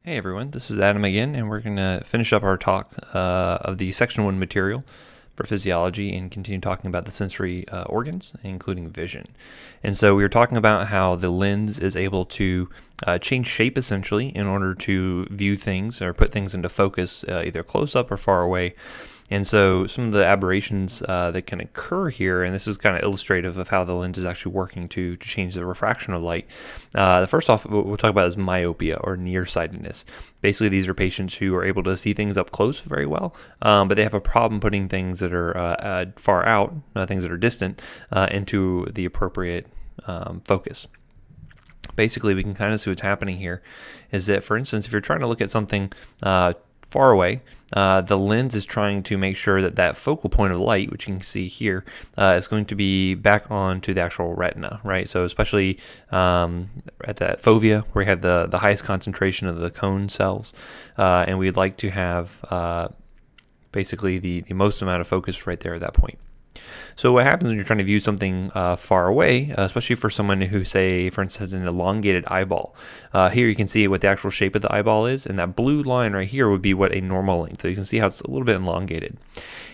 Hey everyone, this is Adam again, and we're going to finish up our talk of the Section 1 material for physiology and continue talking about the sensory organs, including vision. And so we were talking about how the lens is able to change shape essentially in order to view things or put things into focus either close up or far away. And so some of the aberrations that can occur here, and this is kind of illustrative of how the lens is actually working to change the refraction of light. The first off, what we'll talk about is myopia or nearsightedness. Basically, these are patients who are able to see things up close very well, but they have a problem putting things that are far out, things that are distant, into the appropriate focus. Basically, we can kind of see what's happening here is that, for instance, if you're trying to look at something far away, the lens is trying to make sure that that focal point of light, which you can see here, is going to be back onto the actual retina, right? So especially at that fovea, where we have the highest concentration of the cone cells, and we'd like to have basically the most amount of focus right there at that point. So what happens when you're trying to view something far away, especially for someone who, say, for instance, has an elongated eyeball. Here you can see what the actual shape of the eyeball is, and that blue line right here would be what a normal length. So you can see how it's a little bit elongated.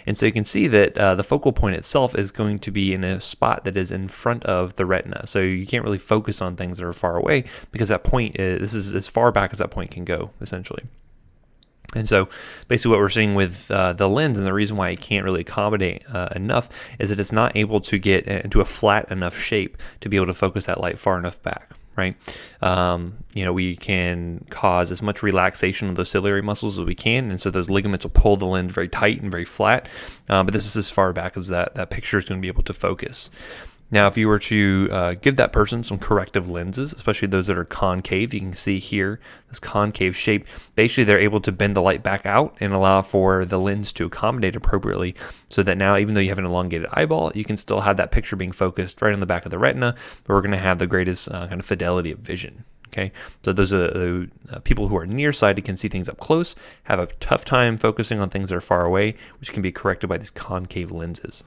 And so you can see that the focal point itself is going to be in a spot that is in front of the retina. So you can't really focus on things that are far away because that point this is as far back as that point can go, essentially. And so basically what we're seeing with the lens, and the reason why it can't really accommodate enough, is that it's not able to get into a flat enough shape to be able to focus that light far enough back, right? We can cause as much relaxation of those ciliary muscles as we can, and so those ligaments will pull the lens very tight and very flat, but this is as far back as that picture is going to be able to focus. Now, if you were to give that person some corrective lenses, especially those that are concave, you can see here this concave shape. Basically, they're able to bend the light back out and allow for the lens to accommodate appropriately, so that now, even though you have an elongated eyeball, you can still have that picture being focused right on the back of the retina, but we're going to have the greatest kind of fidelity of vision. Okay, so those are people who are nearsighted, can see things up close, have a tough time focusing on things that are far away, which can be corrected by these concave lenses.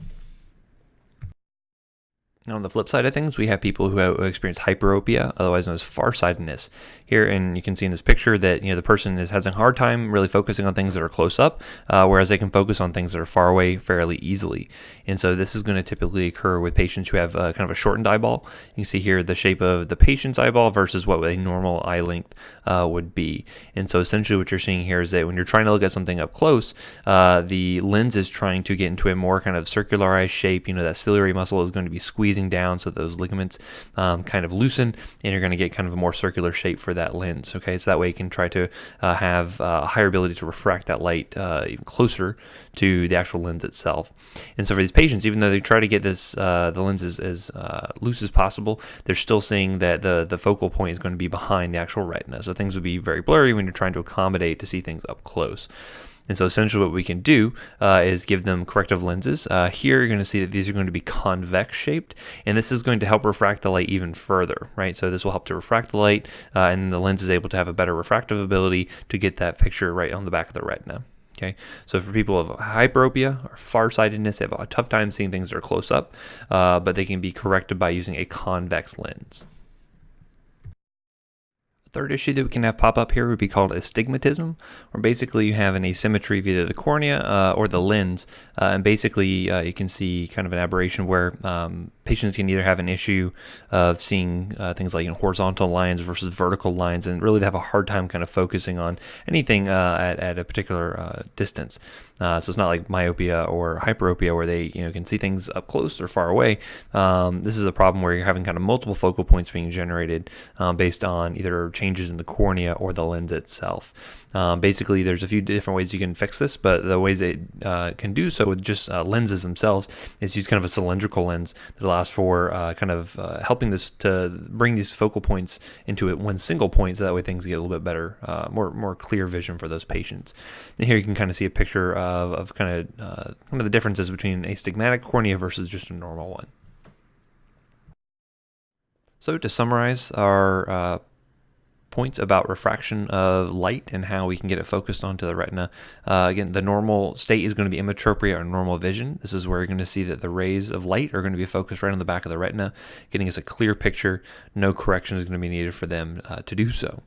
Now, on the flip side of things, we have people who experience hyperopia, otherwise known as farsightedness. Here, and you can see in this picture that the person is having a hard time really focusing on things that are close up, whereas they can focus on things that are far away fairly easily. And so this is going to typically occur with patients who have kind of a shortened eyeball. You can see here the shape of the patient's eyeball versus what a normal eye length would be. And so essentially what you're seeing here is that when you're trying to look at something up close, the lens is trying to get into a more kind of circularized shape. That ciliary muscle is going to be squeezing down so those ligaments kind of loosen, and you're going to get kind of a more circular shape for that lens. Okay, so that way you can try to have a higher ability to refract that light even closer to the actual lens itself. And so for these patients, even though they try to get this the lens as loose as possible, they're still seeing that the focal point is going to be behind the actual retina. So things would be very blurry when you're trying to accommodate to see things up close. And so essentially what we can do is give them corrective lenses. Here you're going to see that these are going to be convex shaped, and this is going to help refract the light even further, right? So this will help to refract the light, and the lens is able to have a better refractive ability to get that picture right on the back of the retina. Okay, so for people of hyperopia or farsightedness, they have a tough time seeing things that are close up, but they can be corrected by using a convex lens. Third issue that we can have pop up here would be called astigmatism, where basically you have an asymmetry of either the cornea or the lens, and basically you can see kind of an aberration where patients can either have an issue of seeing things like horizontal lines versus vertical lines, and really they have a hard time kind of focusing on anything at a particular distance. So it's not like myopia or hyperopia where they can see things up close or far away. This is a problem where you're having kind of multiple focal points being generated based on either changes in the cornea or the lens itself. Basically, there's a few different ways you can fix this, but the ways that can do so with just lenses themselves is use kind of a cylindrical lens that allows for kind of helping this to bring these focal points into one single point, so that way things get a little bit better, more clear vision for those patients. And here you can kind of see a picture of kind of the differences between astigmatic cornea versus just a normal one. So to summarize our points about refraction of light and how we can get it focused onto the retina. Again, the normal state is going to be emmetropia or normal vision. This is where you're going to see that the rays of light are going to be focused right on the back of the retina, getting us a clear picture. No correction is going to be needed for them to do so.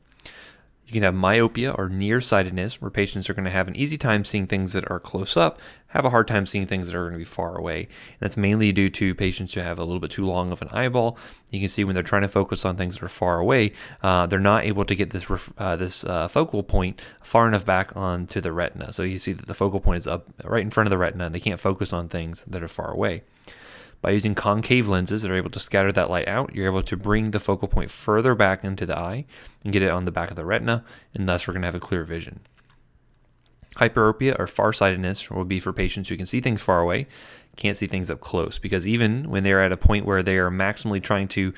You You can have myopia or nearsightedness, where patients are going to have an easy time seeing things that are close up, have a hard time seeing things that are going to be far away. And that's mainly due to patients who have a little bit too long of an eyeball. You can see when they're trying to focus on things that are far away, they're not able to get this focal point far enough back onto the retina. So you see that the focal point is up right in front of the retina, and they can't focus on things that are far away. By using concave lenses that are able to scatter that light out, you're able to bring the focal point further back into the eye and get it on the back of the retina, and thus we're going to have a clear vision. Hyperopia or farsightedness will be for patients who can see things far away, can't see things up close, because even when they're at a point where they are maximally trying to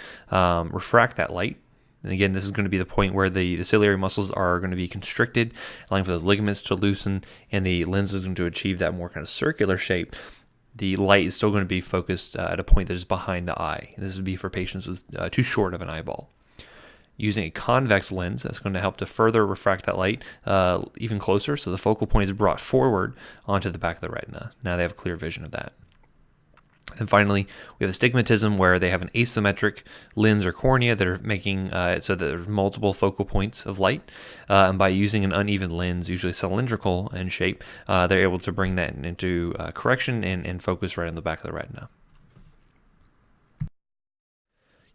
refract that light, and again, this is going to be the point where the ciliary muscles are going to be constricted, allowing for those ligaments to loosen, and the lens is going to achieve that more kind of circular shape. The light is still going to be focused at a point that is behind the eye. This would be for patients with too short of an eyeball. Using a convex lens, that's going to help to further refract that light even closer, so the focal point is brought forward onto the back of the retina. Now they have clear vision of that. And finally, we have astigmatism, where they have an asymmetric lens or cornea that are making so that there's multiple focal points of light. And by using an uneven lens, usually cylindrical in shape, they're able to bring that into correction and focus right on the back of the retina.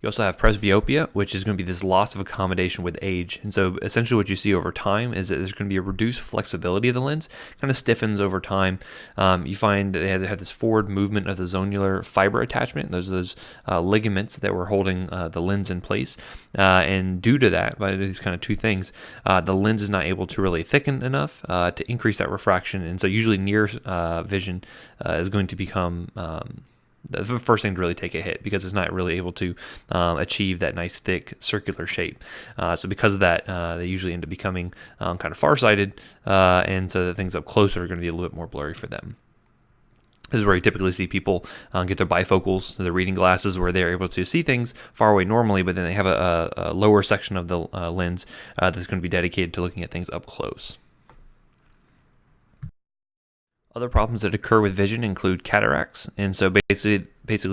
You also have presbyopia, which is going to be this loss of accommodation with age. And so essentially what you see over time is that there's going to be a reduced flexibility of the lens, kind of stiffens over time. You find that they have this forward movement of the zonular fiber attachment. Those ligaments that were holding the lens in place. And due to that, by these kind of two things, the lens is not able to really thicken enough to increase that refraction. And so usually near vision is going to become the first thing to really take a hit, because it's not really able to achieve that nice thick circular shape. So because of that, they usually end up becoming kind of farsighted, and so the things up close are going to be a little bit more blurry for them. This is where you typically see people get their bifocals, their reading glasses, where they're able to see things far away normally, but then they have a lower section of the lens that's going to be dedicated to looking at things up close. Other problems that occur with vision include cataracts, and so basically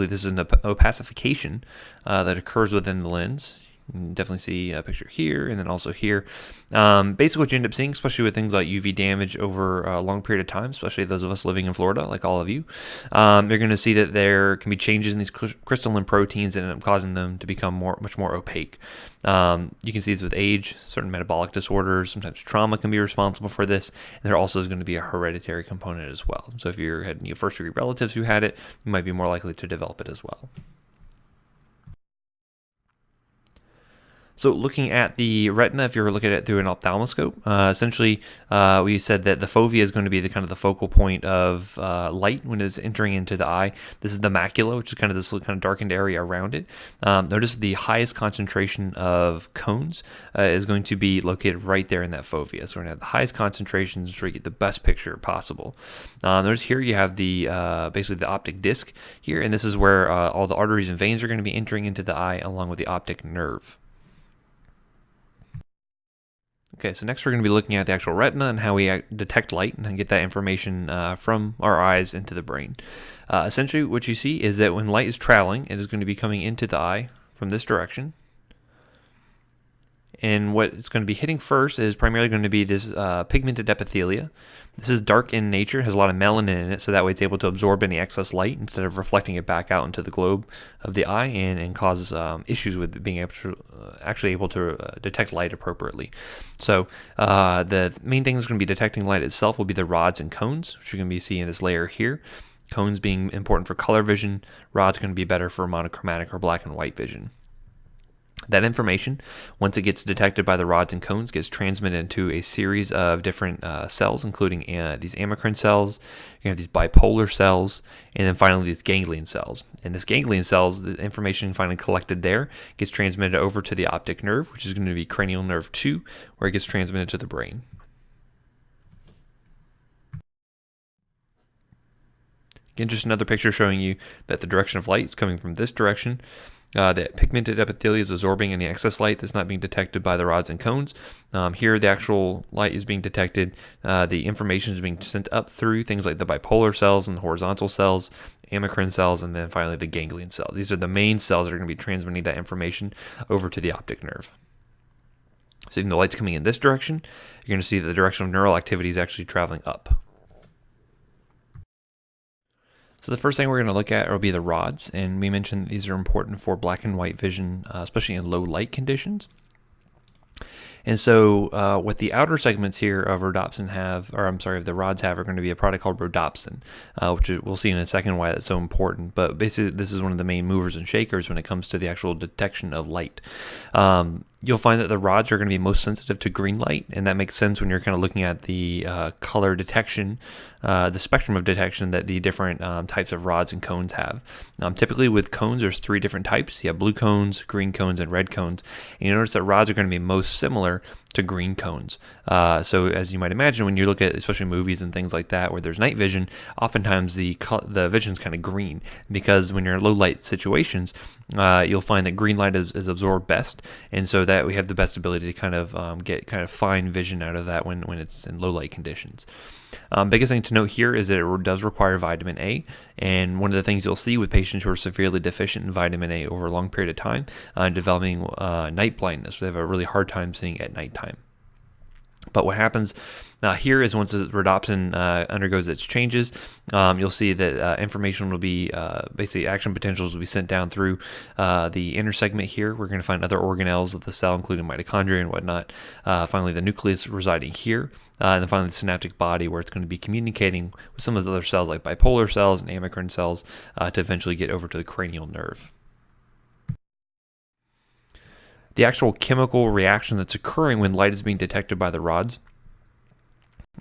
this is an opacification that occurs within the lens. You can definitely see a picture here and then also here. Basically what you end up seeing, especially with things like UV damage over a long period of time, especially those of us living in Florida, like all of you, you're going to see that there can be changes in these crystalline proteins that end up causing them to become much more opaque. You can see this with age, certain metabolic disorders, sometimes trauma can be responsible for this, and there also is going to be a hereditary component as well. So if you had first-degree relatives who had it, you might be more likely to develop it as well. So looking at the retina, if you're looking at it through an ophthalmoscope, essentially we said that the fovea is going to be the kind of the focal point of light when it's entering into the eye. This is the macula, which is kind of this kind of darkened area around it. Notice the highest concentration of cones is going to be located right there in that fovea. So we're going to have the highest concentrations where you get the best picture possible. Notice here you have the basically the optic disc here, and this is where all the arteries and veins are going to be entering into the eye along with the optic nerve. Okay, so next we're going to be looking at the actual retina and how we detect light and get that information from our eyes into the brain. Essentially what you see is that when light is traveling, it is going to be coming into the eye from this direction. And what it's going to be hitting first is primarily going to be this pigmented epithelia. This is dark in nature, has a lot of melanin in it, so that way it's able to absorb any excess light instead of reflecting it back out into the globe of the eye, and causes issues with being able to actually able to detect light appropriately. So the main thing that's going to be detecting light itself will be the rods and cones, which you're going to be seeing in this layer here. Cones being important for color vision, rods are going to be better for monochromatic or black and white vision. That information, once it gets detected by the rods and cones, gets transmitted into a series of different cells, including these amacrine cells, you have these bipolar cells, and then finally these ganglion cells. And this ganglion cells, the information finally collected there, gets transmitted over to the optic nerve, which is going to be cranial nerve 2, where it gets transmitted to the brain. Again, just another picture showing you that the direction of light is coming from this direction. The pigmented epithelia is absorbing any excess light that's not being detected by the rods and cones. Here, the actual light is being detected. The information is being sent up through things like the bipolar cells and the horizontal cells, amacrine cells, and then finally the ganglion cells. These are the main cells that are going to be transmitting that information over to the optic nerve. So if the light's coming in this direction, you're going to see that the direction of neural activity is actually traveling up. So the first thing we're going to look at will be the rods, and we mentioned that these are important for black and white vision, especially in low light conditions. And so what the outer segments here of rhodopsin have, or I'm sorry, of the rods have, are going to be a product called rhodopsin, which we'll see in a second why that's so important. But basically, this is one of the main movers and shakers when it comes to the actual detection of light. You'll find that the rods are going to be most sensitive to green light, and that makes sense when you're kind of looking at the color detection, the spectrum of detection that the different types of rods and cones have. Typically with cones, there's 3 different types. You have blue cones, green cones, and red cones. And you notice that rods are going to be most similar to green cones. So as you might imagine, when you look at especially movies and things like that where there's night vision, oftentimes the vision's kind of green, because when you're in low light situations, you'll find that green light is absorbed best, and so that we have the best ability to kind of get kind of fine vision out of that when it's in low light conditions. Biggest thing to note here is that it does require vitamin A, and one of the things you'll see with patients who are severely deficient in vitamin A over a long period of time, developing night blindness. They have a really hard time seeing at nighttime. But what happens here is once the rhodopsin undergoes its changes, you'll see that information will be, basically action potentials will be sent down through the inner segment here. We're going to find other organelles of the cell, including mitochondria and whatnot. Finally, the nucleus residing here. And then finally, the synaptic body, where it's going to be communicating with some of the other cells like bipolar cells and amacrine cells to eventually get over to the cranial nerve. The actual chemical reaction that's occurring when light is being detected by the rods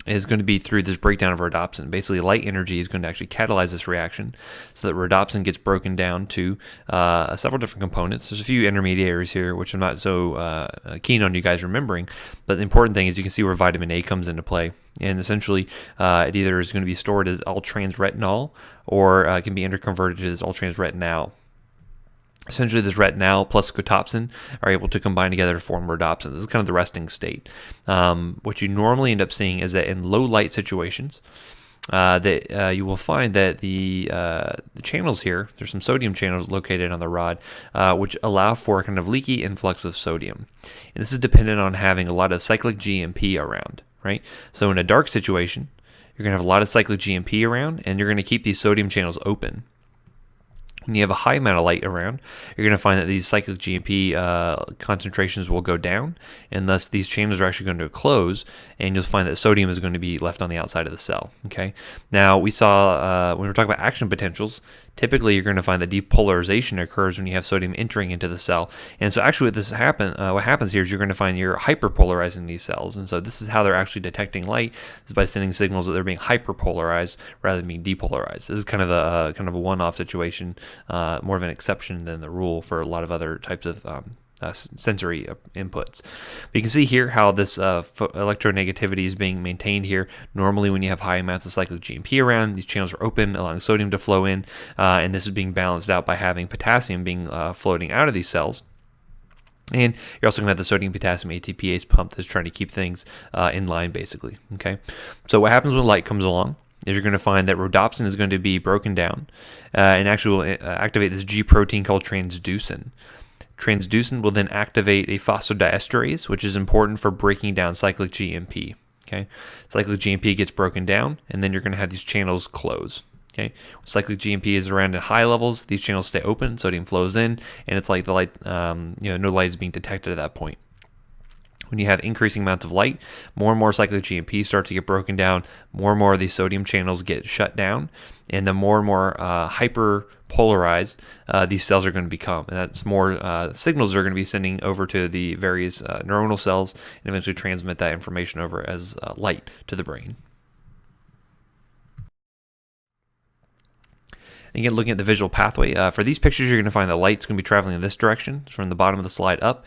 is going to be through this breakdown of rhodopsin. Basically, light energy is going to actually catalyze this reaction so that rhodopsin gets broken down to several different components. There's a few intermediaries here, which I'm not so keen on you guys remembering, but the important thing is you can see where vitamin A comes into play. And essentially, it either is going to be stored as all-trans retinol or can be interconverted as all-trans retinal. Essentially, this retinal plus scotopsin are able to combine together to form rhodopsin. This is kind of the resting state. What you normally end up seeing is that in low light situations, you will find that the channels here, there's some sodium channels located on the rod, which allow for a kind of leaky influx of sodium. And this is dependent on having a lot of cyclic GMP around, right? So in a dark situation, you're going to have a lot of cyclic GMP around, and you're going to keep these sodium channels open. When you have a high amount of light around, you're going to find that these cyclic GMP concentrations will go down, and thus these chambers are actually going to close, and you'll find that sodium is going to be left on the outside of the cell. Okay. Now, we saw when we're talking about action potentials, typically you're going to find that depolarization occurs when you have sodium entering into the cell. And so actually what happens here is you're going to find you're hyperpolarizing these cells. And so this is how they're actually detecting light, is by sending signals that they're being hyperpolarized rather than being depolarized. This is kind of a one-off situation, more of an exception than the rule for a lot of other types of sensory inputs. But you can see here how this electronegativity is being maintained here. Normally when you have high amounts of cyclic GMP around, these channels are open, allowing sodium to flow in, and this is being balanced out by having potassium being floating out of these cells. And you're also going to have the sodium-potassium ATPase pump that's trying to keep things in line, basically. Okay. So what happens when light comes along is you're going to find that rhodopsin is going to be broken down and actually will activate this G protein called transducin. Transducin will then activate a phosphodiesterase, which is important for breaking down cyclic GMP. Okay, cyclic GMP gets broken down, and then you're going to have these channels close. Okay, cyclic GMP is around at high levels. These channels stay open, sodium flows in, and it's like the light, no light is being detected at that point. When you have increasing amounts of light, more and more cyclic GMP starts to get broken down, more and more of these sodium channels get shut down, and the more and more hyperpolarized these cells are going to become. And that's more signals they're going to be sending over to the various neuronal cells and eventually transmit that information over as light to the brain. Again, looking at the visual pathway, for these pictures, you're going to find the light's going to be traveling in this direction from the bottom of the slide up.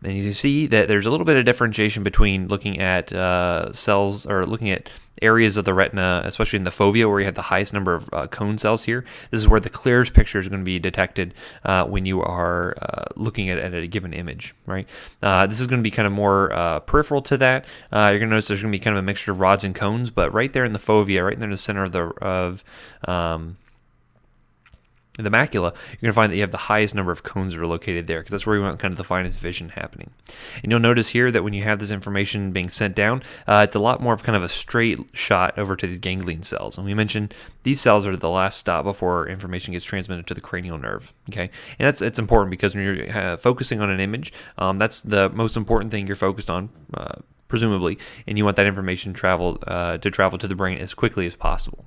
And you can see that there's a little bit of differentiation between looking at cells or looking at areas of the retina, especially in the fovea where you have the highest number of cone cells here. This is where the clearest picture is going to be detected when you are looking at a given image, right? This is going to be kind of more peripheral to that. You're going to notice there's going to be kind of a mixture of rods and cones, but right there in the fovea, right there in the center of In the macula, you're going to find that you have the highest number of cones that are located there, because that's where we want kind of the finest vision happening. And you'll notice here that when you have this information being sent down, it's a lot more of kind of a straight shot over to these ganglion cells. And we mentioned these cells are the last stop before information gets transmitted to the cranial nerve. Okay, and it's important because when you're focusing on an image, that's the most important thing you're focused on, presumably, and you want that information to travel to the brain as quickly as possible.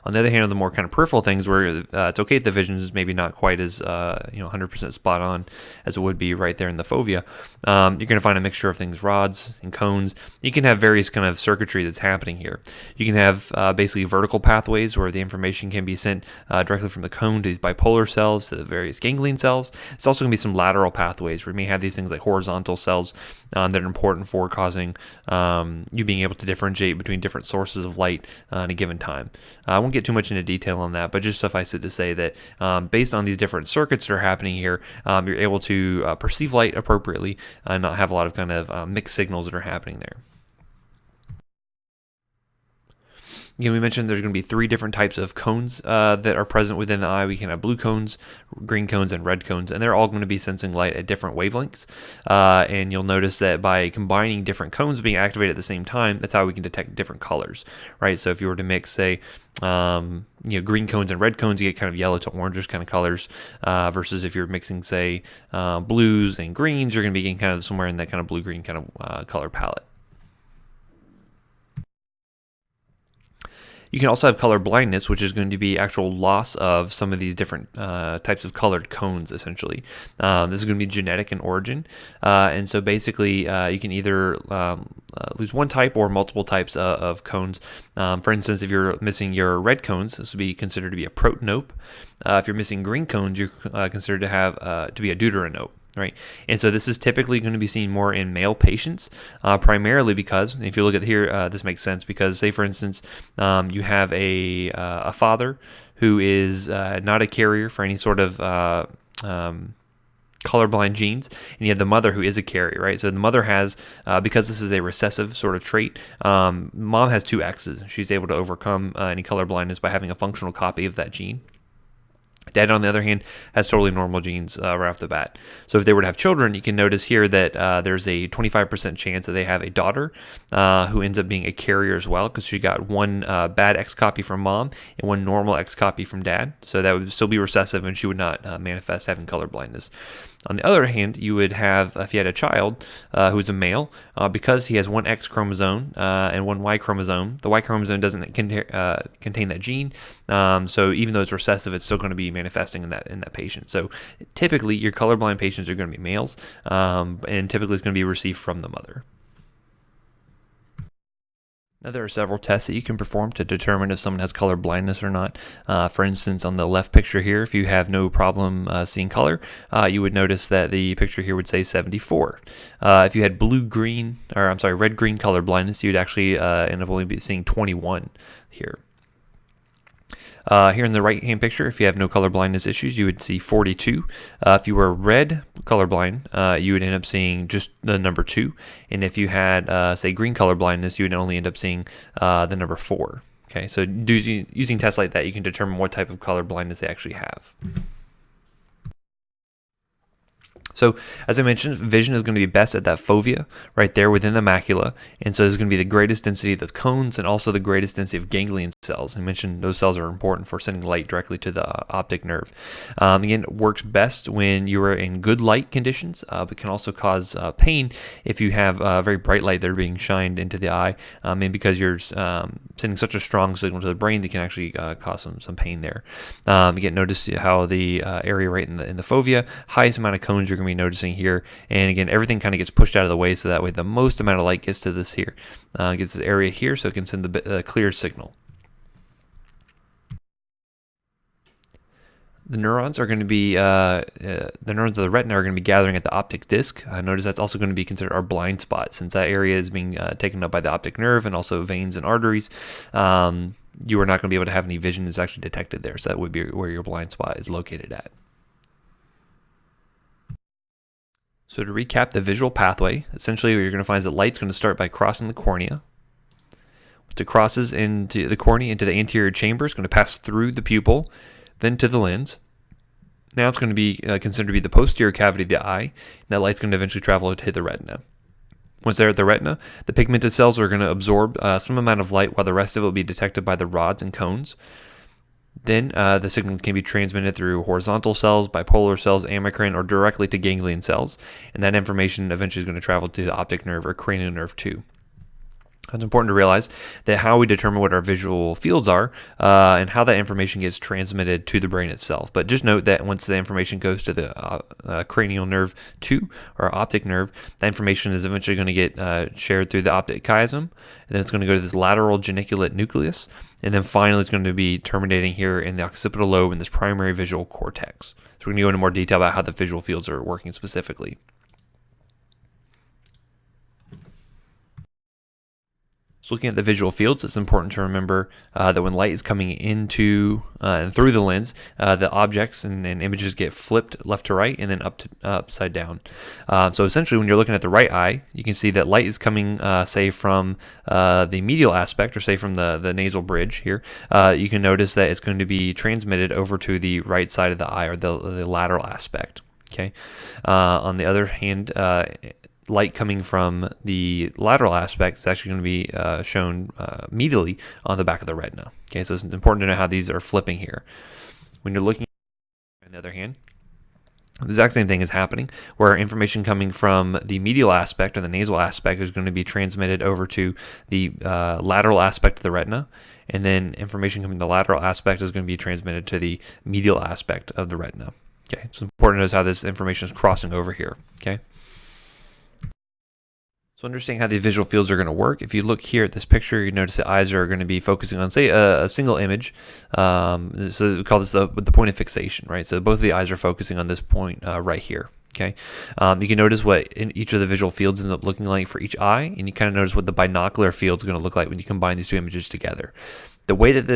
On the other hand, on the more kind of peripheral things where it's okay that the vision is maybe not quite as 100% spot on as it would be right there in the fovea, you're going to find a mixture of things, rods and cones. You can have various kind of circuitry that's happening here. You can have basically vertical pathways where the information can be sent directly from the cone to these bipolar cells to the various ganglion cells. It's also going to be some lateral pathways where you may have these things like horizontal cells that are important for causing you being able to differentiate between different sources of light at a given time. I won't get too much into detail on that, but just suffice it to say that based on these different circuits that are happening here, you're able to perceive light appropriately and not have a lot of kind of mixed signals that are happening there. Again, we mentioned there's going to be 3 different types of cones that are present within the eye. We can have blue cones, green cones, and red cones, and they're all going to be sensing light at different wavelengths. And you'll notice that by combining different cones being activated at the same time, that's how we can detect different colors, right? So if you were to mix, say, green cones and red cones, you get kind of yellow to orangish kind of colors, versus if you're mixing, say, blues and greens, you're going to be getting kind of somewhere in that kind of blue-green kind of color palette. You can also have color blindness, which is going to be actual loss of some of these different types of colored cones, essentially. This is going to be genetic in origin. And so basically, you can either lose one type or multiple types of cones. For instance, if you're missing your red cones, this would be considered to be a protenope. If you're missing green cones, you're considered to have to be a deuteranope. Right, and so this is typically going to be seen more in male patients, primarily because, if you look at here, this makes sense because, say, for instance, you have a father who is not a carrier for any sort of colorblind genes, and you have the mother who is a carrier, right? So the mother has, because this is a recessive sort of trait, mom has 2 X's. She's able to overcome any colorblindness by having a functional copy of that gene. Dad, on the other hand, has totally normal genes right off the bat. So if they were to have children, you can notice here that there's a 25% chance that they have a daughter who ends up being a carrier as well, because she got one bad X copy from mom and one normal X copy from dad. So that would still be recessive, and she would not manifest having color blindness. On the other hand, you would have, if you had a child who's a male, because he has one X chromosome and one Y chromosome, the Y chromosome doesn't contain that gene. So even though it's recessive, it's still going to be manifesting in that patient. So typically, your colorblind patients are going to be males, and typically it's going to be received from the mother. Now, there are several tests that you can perform to determine if someone has color blindness or not. For instance, on the left picture here, if you have no problem seeing color, you would notice that the picture here would say 74. If you had red-green color blindness, you'd actually end up only seeing 21 here. Here in the right-hand picture, if you have no color blindness issues, you would see 42. If you were red colorblind, you would end up seeing just the number 2. And if you had, say, green color blindness, you would only end up seeing the number 4. Okay, so using tests like that, you can determine what type of color blindness they actually have. So, as I mentioned, vision is going to be best at that fovea right there within the macula, and so there's going to be the greatest density of the cones and also the greatest density of ganglion cells. I mentioned those cells are important for sending light directly to the optic nerve. Again, it works best when you are in good light conditions, but can also cause pain if you have very bright light that are being shined into the eye, and because you're sending such a strong signal to the brain, that can actually cause some pain there. Again, notice how the area right in the fovea, highest amount of cones you're going to be noticing here, and again, everything kind of gets pushed out of the way, so that way the most amount of light gets to this here, gets this area here, so it can send the clear signal. The neurons are going to be, the neurons of the retina are going to be gathering at the optic disc. Notice that's also going to be considered our blind spot, since that area is being taken up by the optic nerve and also veins and arteries. You are not going to be able to have any vision that's actually detected there, so that would be where your blind spot is located at. So to recap the visual pathway, essentially what you're going to find is that light's going to start by crossing the cornea. Once it crosses into the cornea, into the anterior chamber, it's going to pass through the pupil, then to the lens. Now it's going to be considered to be the posterior cavity of the eye, and that light's going to eventually travel to the retina. Once they're at the retina, the pigmented cells are going to absorb some amount of light while the rest of it will be detected by the rods and cones. Then the signal can be transmitted through horizontal cells, bipolar cells, amacrine, or directly to ganglion cells, and that information eventually is going to travel to the optic nerve or cranial nerve 2. It's important to realize that how we determine what our visual fields are and how that information gets transmitted to the brain itself. But just note that once the information goes to the cranial nerve 2 or optic nerve, that information is eventually going to get shared through the optic chiasm, and then it's going to go to this lateral geniculate nucleus, and then finally it's going to be terminating here in the occipital lobe in this primary visual cortex. So we're going to go into more detail about how the visual fields are working specifically. So looking at the visual fields, it's important to remember that when light is coming into and through the lens, the objects and images get flipped left to right and then upside down. So essentially, when you're looking at the right eye, you can see that light is coming, say, from the medial aspect, or say from the nasal bridge here. You can notice that it's going to be transmitted over to the right side of the eye, or the lateral aspect. Okay. On the other hand, light coming from the lateral aspect is actually going to be shown medially on the back of the retina. Okay, so it's important to know how these are flipping here. When you're looking, on the other hand, the exact same thing is happening, where information coming from the medial aspect or the nasal aspect is going to be transmitted over to the lateral aspect of the retina, and then information coming from the lateral aspect is going to be transmitted to the medial aspect of the retina. Okay, so it's important to notice how this information is crossing over here. Okay. So understanding how these visual fields are going to work, if you look here at this picture, you notice the eyes are going to be focusing on, say, a single image. So we call this the point of fixation, right? So both of the eyes are focusing on this point right here. Okay, you can notice what in each of the visual fields ends up looking like for each eye, and you kind of notice what the binocular field is going to look like when you combine these two images together. The way that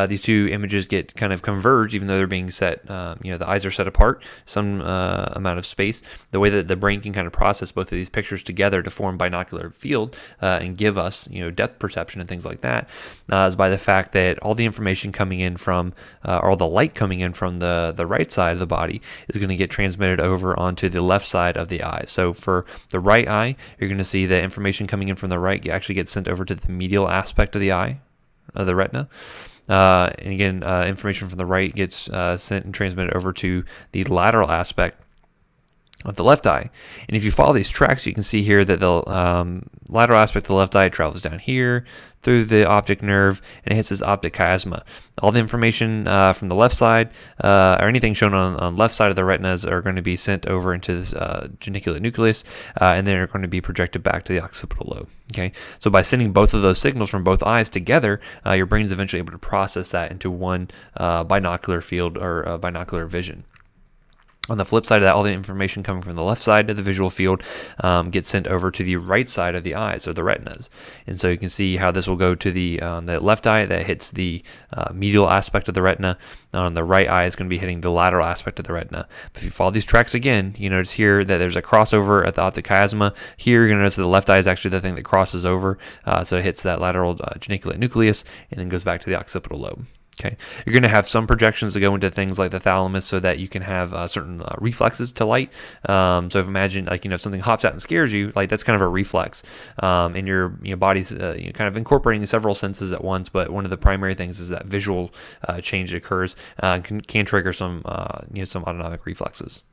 these two images get kind of converged, even though they're being set, the eyes are set apart some amount of space, the way that the brain can kind of process both of these pictures together to form binocular field and give us, depth perception and things like that, is by the fact that all the information coming in from, or all the light coming in from the right side of the body is going to get transmitted over onto the left side of the eye. So for the right eye, you're going to see the information coming in from the right actually gets sent over to the medial aspect of the eye, of the retina. And again, information from the right gets sent and transmitted over to the lateral aspect of the left eye. And if you follow these tracks, you can see here that the lateral aspect of the left eye travels down here through the optic nerve and it hits this optic chiasma. All the information from the left side or anything shown on left side of the retinas are going to be sent over into this geniculate nucleus and then are going to be projected back to the occipital lobe. Okay, so by sending both of those signals from both eyes together, your brain is eventually able to process that into one binocular field or binocular vision. On the flip side of that, all the information coming from the left side of the visual field gets sent over to the right side of the eyes, or the retinas. And so you can see how this will go to the left eye that hits the medial aspect of the retina. On the right eye, it's going to be hitting the lateral aspect of the retina. But if you follow these tracks again, you notice here that there's a crossover at the optic chiasma. Here, you're going to notice that the left eye is actually the thing that crosses over. So it hits that lateral geniculate nucleus and then goes back to the occipital lobe. Okay, you're going to have some projections that go into things like the thalamus so that you can have certain reflexes to light. So if imagine if something hops out and scares you, like that's kind of a reflex. And your body's kind of incorporating several senses at once, but one of the primary things is that visual change that occurs can trigger some autonomic reflexes.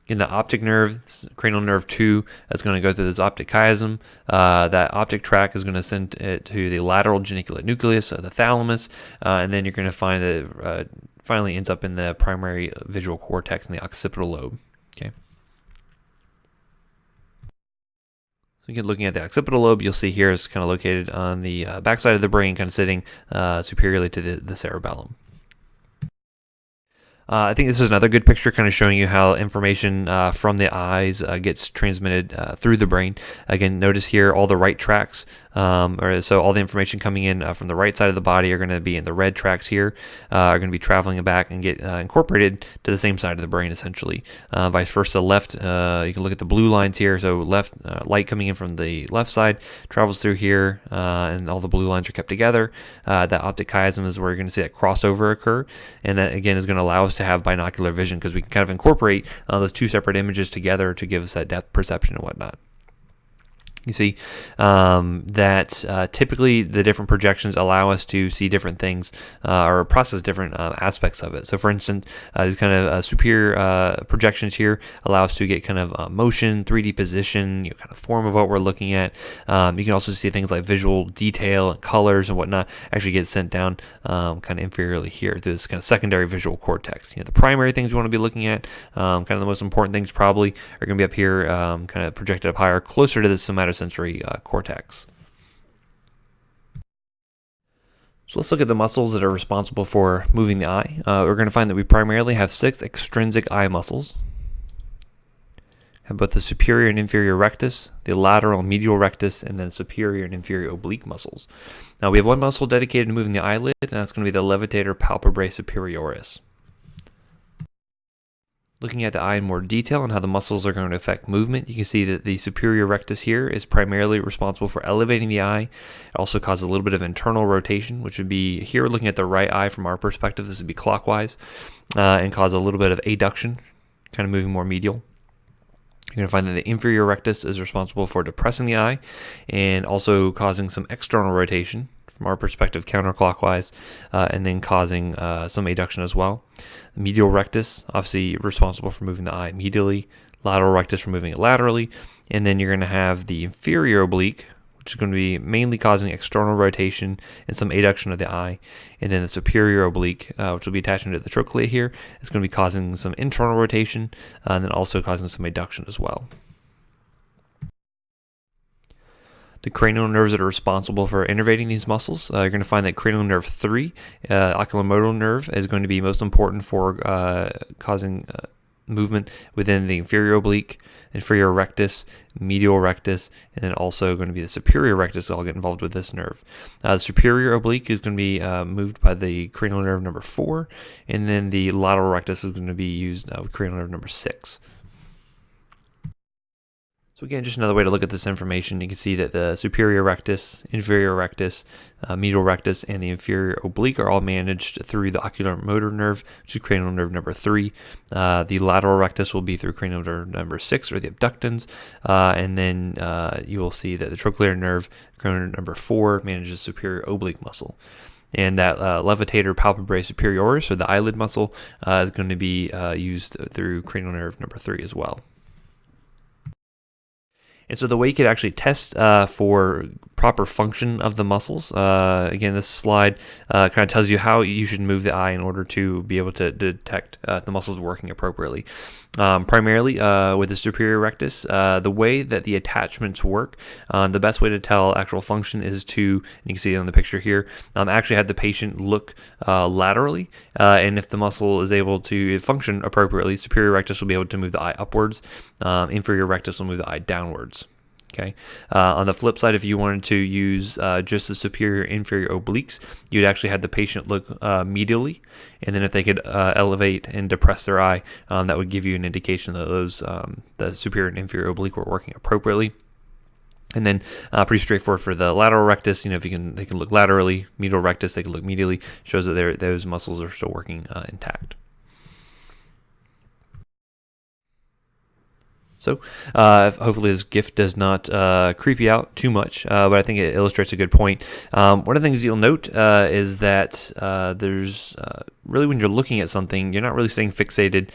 In the optic nerve, cranial nerve 2, that's going to go through this optic chiasm. That optic tract is going to send it to the lateral geniculate nucleus, the thalamus, and then you're going to find that it finally ends up in the primary visual cortex in the occipital lobe. Okay. So again, looking at the occipital lobe, you'll see here it's kind of located on the backside of the brain, kind of sitting superiorly to the cerebellum. I think this is another good picture kind of showing you how information from the eyes gets transmitted through the brain. Again, notice here all the right tracks, so all the information coming in from the right side of the body are going to be in the red tracks here, are going to be traveling back and get incorporated to the same side of the brain essentially. Vice versa, left, you can look at the blue lines here, so left light coming in from the left side travels through here, and all the blue lines are kept together. That optic chiasm is where you're going to see that crossover occur, and that again is going to allow us to have binocular vision because we can kind of incorporate those two separate images together to give us that depth perception and whatnot. You see that typically the different projections allow us to see different things or process different aspects of it. So for instance, these kind of superior projections here allow us to get kind of motion, 3D position, kind of form of what we're looking at. You can also see things like visual detail and colors and whatnot actually get sent down kind of inferiorly here through this kind of secondary visual cortex. The primary things we want to be looking at, kind of the most important things probably are going to be up here, kind of projected up higher, closer to the somatosensory cortex. So let's look at the muscles that are responsible for moving the eye. We're going to find that we primarily have 6 extrinsic eye muscles. Have both the superior and inferior rectus, the lateral and medial rectus, and then superior and inferior oblique muscles. Now we have one muscle dedicated to moving the eyelid, and that's going to be the levator palpebrae superioris. Looking at the eye in more detail and how the muscles are going to affect movement, you can see that the superior rectus here is primarily responsible for elevating the eye. It also causes a little bit of internal rotation, which would be here looking at the right eye from our perspective, this would be clockwise, and cause a little bit of adduction, kind of moving more medial. You're going to find that the inferior rectus is responsible for depressing the eye and also causing some external rotation from our perspective counterclockwise, and then causing some adduction as well. The medial rectus, obviously responsible for moving the eye medially, lateral rectus for moving it laterally, and then you're going to have the inferior oblique, which is going to be mainly causing external rotation and some adduction of the eye, and then the superior oblique, which will be attaching to the trochlea here, is going to be causing some internal rotation, and then also causing some adduction as well. The cranial nerves that are responsible for innervating these muscles, you're going to find that cranial nerve 3, oculomotor nerve, is going to be most important for causing movement within the inferior oblique, inferior rectus, medial rectus, and then also going to be the superior rectus. I'll get involved with this nerve. The superior oblique is going to be moved by the cranial nerve number 4, and then the lateral rectus is going to be used with cranial nerve number 6. So again, just another way to look at this information, you can see that the superior rectus, inferior rectus, medial rectus, and the inferior oblique are all managed through the oculomotor nerve, which is cranial nerve number 3. The lateral rectus will be through cranial nerve number 6, or the abductans, and then you will see that the trochlear nerve, cranial nerve number 4, manages superior oblique muscle. And that levator palpebrae superioris, or the eyelid muscle, is going to be used through cranial nerve number 3 as well. And so the way you could actually test for proper function of the muscles, again, this slide kind of tells you how you should move the eye in order to be able to detect the muscles working appropriately. Primarily with the superior rectus, the way that the attachments work, the best way to tell actual function is to, you can see it on the picture here, actually have the patient look laterally, and if the muscle is able to function appropriately, superior rectus will be able to move the eye upwards, inferior rectus will move the eye downwards. Okay. On the flip side, if you wanted to use just the superior inferior obliques, you'd actually have the patient look medially, and then if they could elevate and depress their eye, that would give you an indication that those the superior and inferior oblique were working appropriately. And then pretty straightforward for the lateral rectus, if they can look laterally, medial rectus, they can look medially, shows that those muscles are still working intact. So hopefully this GIF does not creep you out too much, but I think it illustrates a good point. One of the things you'll note is that there's really, when you're looking at something, you're not really staying fixated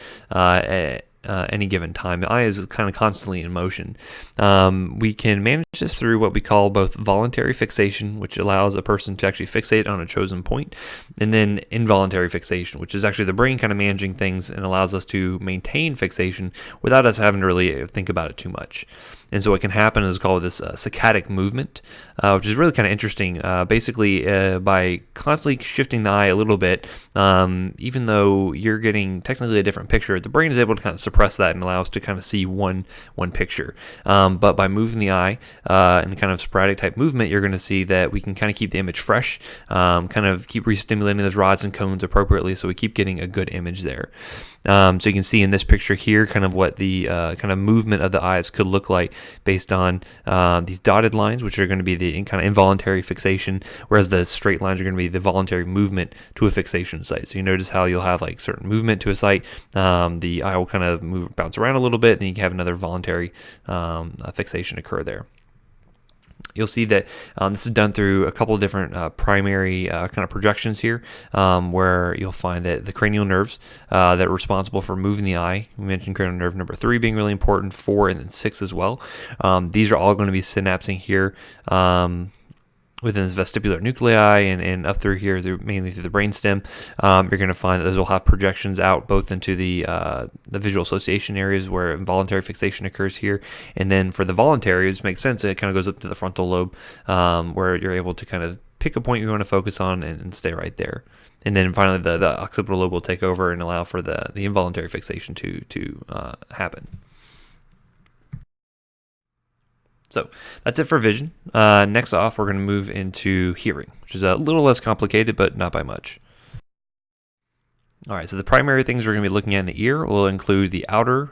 any given time. The eye is kind of constantly in motion. We can manage this through what we call both voluntary fixation, which allows a person to actually fixate on a chosen point, and then involuntary fixation, which is actually the brain kind of managing things and allows us to maintain fixation without us having to really think about it too much. And so what can happen is called this saccadic movement, which is really kind of interesting. Basically, by constantly shifting the eye a little bit, even though you're getting technically a different picture, the brain is able to kind of suppress that and allow us to kind of see one picture. But by moving the eye in kind of sporadic type movement, you're going to see that we can kind of keep the image fresh, kind of keep re-stimulating those rods and cones appropriately, so we keep getting a good image there. So you can see in this picture here kind of what the kind of movement of the eyes could look like based on these dotted lines, which are going to be the kind of involuntary fixation, whereas the straight lines are going to be the voluntary movement to a fixation site. So you notice how you'll have like certain movement to a site, the eye will kind of bounce around a little bit, then you can have another voluntary fixation occur there. You'll see that this is done through a couple of different primary kind of projections here, where you'll find that the cranial nerves that are responsible for moving the eye, we mentioned cranial nerve number 3 being really important, 4 and then 6 as well. These are all going to be synapsing here within this vestibular nuclei and up through here, mainly through the brainstem. You're going to find that those will have projections out both into the visual association areas where involuntary fixation occurs here, and then for the voluntary, which makes sense, it kind of goes up to the frontal lobe, where you're able to kind of pick a point you want to focus on and stay right there. And then finally, the occipital lobe will take over and allow for the involuntary fixation to happen. So that's it for vision. Next off, we're going to move into hearing, which is a little less complicated, but not by much. All right, so the primary things we're going to be looking at in the ear will include the outer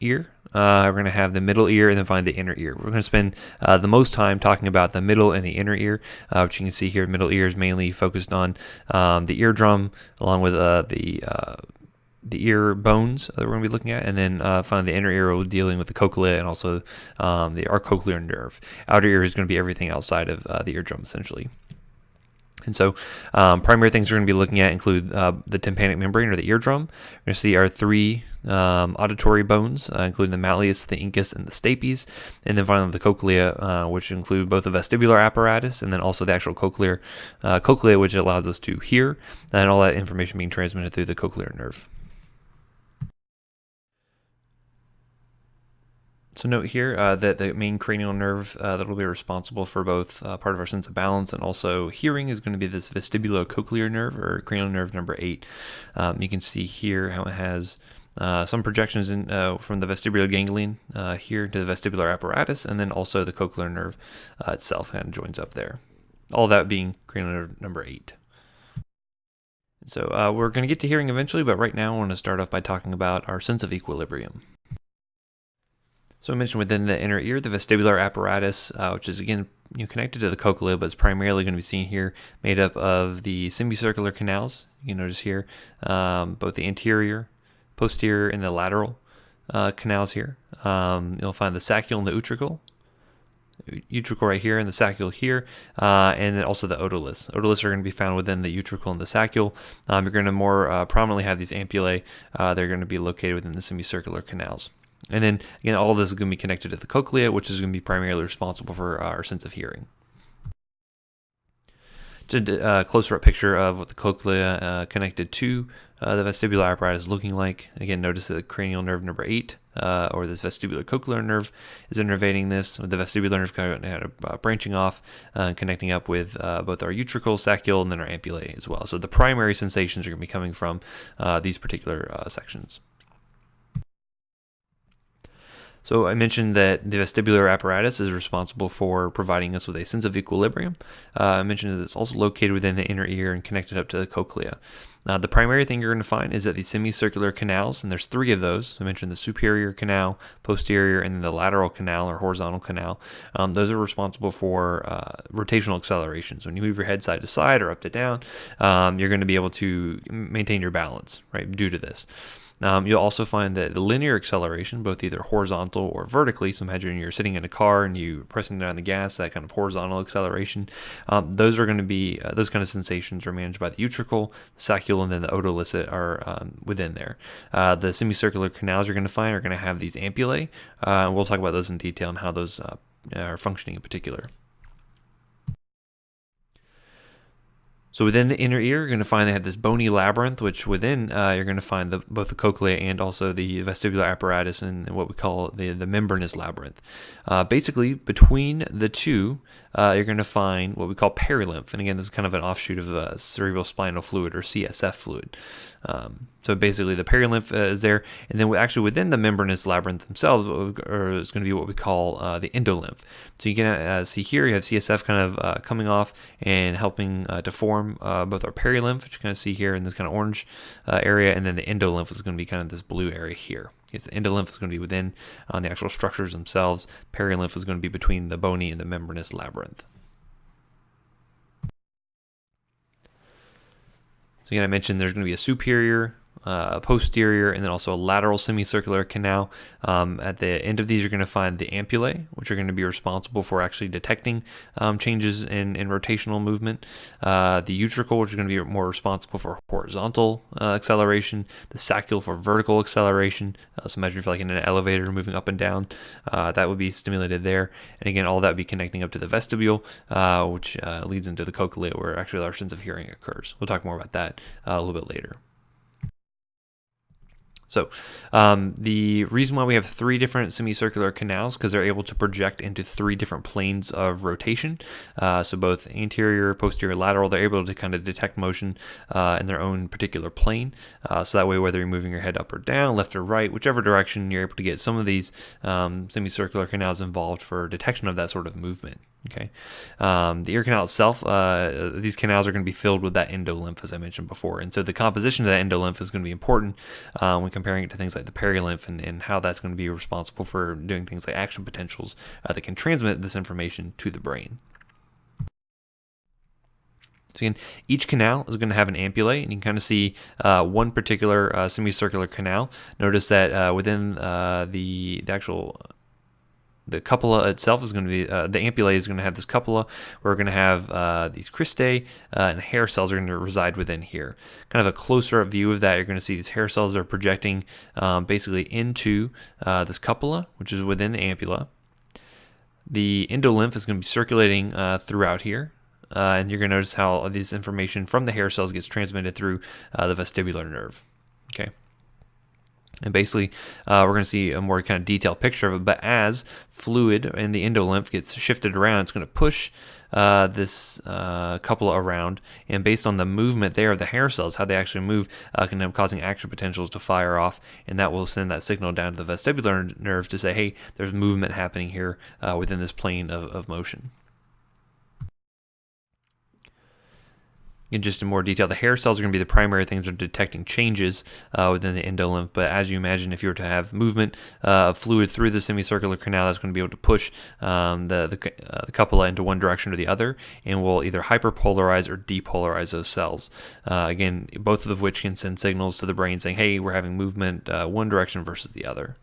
ear. We're going to have the middle ear and then find the inner ear. We're going to spend the most time talking about the middle and the inner ear, which you can see here. Middle ear is mainly focused on the eardrum, along with the ear bones that we're going to be looking at, and then finally the inner ear will be dealing with the cochlea and also the cochlear nerve. Outer ear is going to be everything outside of the eardrum, essentially. And so primary things we're going to be looking at include the tympanic membrane, or the eardrum. We're going to see our 3 auditory bones, including the malleus, the incus, and the stapes, and then finally the cochlea, which include both the vestibular apparatus and then also the actual cochlea, which allows us to hear, and all that information being transmitted through the cochlear nerve. So note here that the main cranial nerve that will be responsible for both part of our sense of balance and also hearing is going to be this vestibulocochlear nerve, or cranial nerve number 8. You can see here how it has some projections from the vestibular ganglion here to the vestibular apparatus, and then also the cochlear nerve itself kind of joins up there. All that being cranial nerve number 8. So we're going to get to hearing eventually, but right now I want to start off by talking about our sense of equilibrium. So I mentioned within the inner ear, the vestibular apparatus, which is again connected to the cochlea, but it's primarily going to be seen here, made up of the semicircular canals. You can notice here both the anterior, posterior, and the lateral canals here. You'll find the saccule and the utricle right here, and the saccule here, and then also the otoliths. Otoliths are going to be found within the utricle and the saccule. You're going to more prominently have these ampullae. They're going to be located within the semicircular canals. And then, again, all of this is going to be connected to the cochlea, which is going to be primarily responsible for our sense of hearing. Just a closer up picture of what the cochlea connected to the vestibular apparatus is looking like. Again, notice that the cranial nerve number 8, or this vestibulocochlear nerve, is innervating this, with the vestibular nerve kind of branching off and connecting up with both our utricle, saccule, and then our ampullae as well. So the primary sensations are going to be coming from these particular sections. So I mentioned that the vestibular apparatus is responsible for providing us with a sense of equilibrium. I mentioned that it's also located within the inner ear and connected up to the cochlea. The primary thing you're going to find is that the semicircular canals, and there's 3 of those. I mentioned the superior canal, posterior, and then the lateral canal or horizontal canal. Those are responsible for rotational accelerations. When you move your head side to side or up to down, you're going to be able to maintain your balance, right, due to this. You'll also find that the linear acceleration, both either horizontal or vertically, so imagine you're sitting in a car and you're pressing down the gas, that kind of horizontal acceleration, those are going to be, those kind of sensations are managed by the utricle, the saccule, and then the otolicit are within there. The semicircular canals you're going to find are going to have these ampullae, and we'll talk about those in detail and how those are functioning in particular. So within the inner ear, you're going to find they have this bony labyrinth, which within you're going to find both the cochlea and also the vestibular apparatus and what we call the membranous labyrinth. Basically, between the two, you're going to find what we call perilymph. And again, this is kind of an offshoot of cerebrospinal fluid or CSF fluid. So basically the perilymph is there, and then actually within the membranous labyrinth themselves is going to be what we call the endolymph. So you can see here you have CSF kind of coming off and helping to form both our perilymph, which you kind of see here in this kind of orange area, and then the endolymph is going to be kind of this blue area here. Yes, the endolymph is going to be within the actual structures themselves. Perilymph is going to be between the bony and the membranous labyrinth. So again, I mentioned there's going to be a superior, posterior, and then also a lateral semicircular canal. At the end of these, you're going to find the ampullae, which are going to be responsible for actually detecting changes in rotational movement. The utricle, which is going to be more responsible for horizontal acceleration. The saccule for vertical acceleration. So imagine if you're like in an elevator moving up and down, that would be stimulated there. And again, all that would be connecting up to the vestibule, which leads into the cochlea, where actually our sense of hearing occurs. We'll talk more about that a little bit later. So the reason why we have 3 different semicircular canals, because they're able to project into 3 different planes of rotation. So both anterior, posterior, lateral, they're able to kind of detect motion in their own particular plane. So that way, whether you're moving your head up or down, left or right, whichever direction, you're able to get some of these semicircular canals involved for detection of that sort of movement. Okay, the ear canal itself, these canals are going to be filled with that endolymph, as I mentioned before, and so the composition of that endolymph is going to be important when comparing it to things like the perilymph and how that's going to be responsible for doing things like action potentials that can transmit this information to the brain. So again, each canal is going to have an ampullae, and you can kind of see one particular semicircular canal. Notice that within the cupula itself is going to be, the ampullae is going to have this cupula. We're going to have these cristae, and hair cells are going to reside within here. Kind of a closer up view of that, you're going to see these hair cells are projecting basically into this cupula, which is within the ampulla. The endolymph is going to be circulating throughout here. And you're going to notice how this information from the hair cells gets transmitted through the vestibular nerve. Okay. And basically, we're going to see a more kind of detailed picture of it. But as fluid in the endolymph gets shifted around, it's going to push this cupula around. And based on the movement there of the hair cells, how they actually move, can end up causing action potentials to fire off. And that will send that signal down to the vestibular nerve to say, hey, there's movement happening here within this plane of motion. In just in more detail, the hair cells are going to be the primary things that are detecting changes within the endolymph. But as you imagine, if you were to have movement of fluid through the semicircular canal, that's going to be able to push the cupula into one direction or the other, and will either hyperpolarize or depolarize those cells. Again, both of which can send signals to the brain saying, hey, we're having movement one direction versus the other.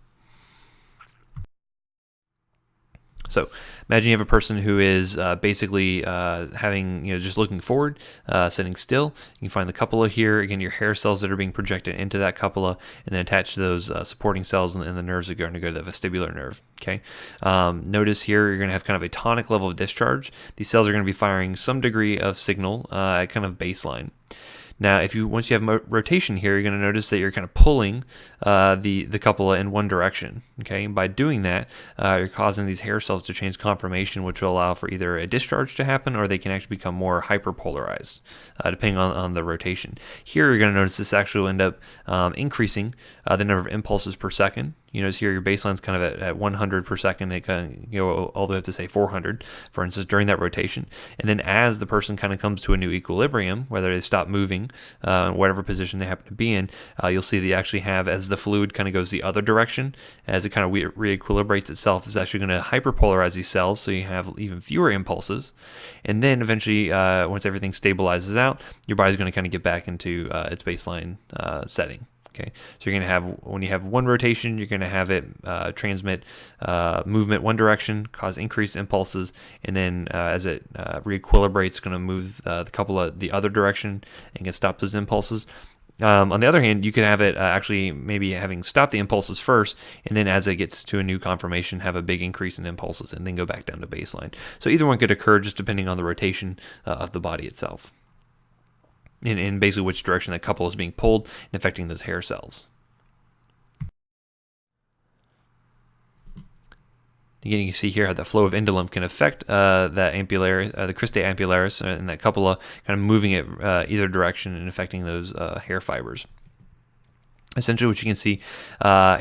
So imagine you have a person who is basically having, just looking forward, sitting still. You can find the cupula here. Again, your hair cells that are being projected into that cupula and then attached to those supporting cells and the nerves that are going to go to the vestibular nerve. Okay. Notice here you're going to have kind of a tonic level of discharge. These cells are going to be firing some degree of signal at kind of baseline. Now, once you have rotation here, you're going to notice that you're kind of pulling the cupula in one direction. Okay, and by doing that, you're causing these hair cells to change conformation, which will allow for either a discharge to happen or they can actually become more hyperpolarized, depending on the rotation. Here, you're going to notice this actually will end up increasing the number of impulses per second. You notice here your baseline's kind of at 100 per second. It can go all the way up to say 400, for instance, during that rotation. And then as the person kind of comes to a new equilibrium, whether they stop moving, whatever position they happen to be in, you'll see they actually have, as the fluid kind of goes the other direction, as it kind of re-equilibrates itself, it's actually going to hyperpolarize these cells, so you have even fewer impulses. And then eventually, once everything stabilizes out, your body's going to kind of get back into its baseline setting. Okay, so you're going to have, when you have one rotation, you're going to have it transmit movement one direction, cause increased impulses, and then as it re-equilibrates, it's going to move the couple the other direction and can stop those impulses. On the other hand, you could have it actually maybe having stopped the impulses first, and then as it gets to a new conformation, have a big increase in impulses and then go back down to baseline. So either one could occur just depending on the rotation of the body itself, and basically which direction that couple is being pulled and affecting those hair cells. Again, you can see here how the flow of endolymph can affect that ampullaris, the cristae ampullaris, and that cupula, kind of moving it either direction and affecting those hair fibers. Essentially, what you can see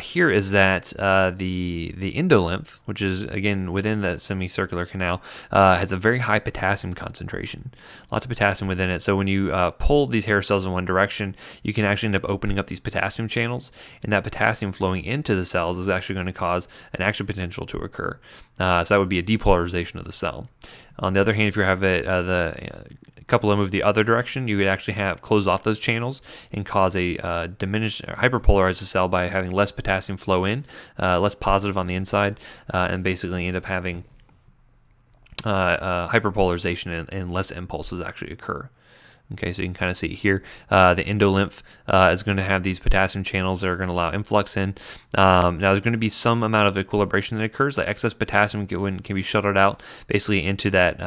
here is that the endolymph, which is again within that semicircular canal, has a very high potassium concentration. Lots of potassium within it. So when you pull these hair cells in one direction, you can actually end up opening up these potassium channels, and that potassium flowing into the cells is actually going to cause an action potential to occur. So that would be a depolarization of the cell. On the other hand, if you have it cupula move the other direction, you would actually have close off those channels and cause a diminished or hyperpolarize the cell by having less potassium flow in, less positive on the inside, and basically end up having hyperpolarization and less impulses actually occur. Okay, so you can kind of see here, the endolymph is going to have these potassium channels that are going to allow influx in. Now, there's going to be some amount of equilibration that occurs. Like excess potassium can be shuttled out basically into that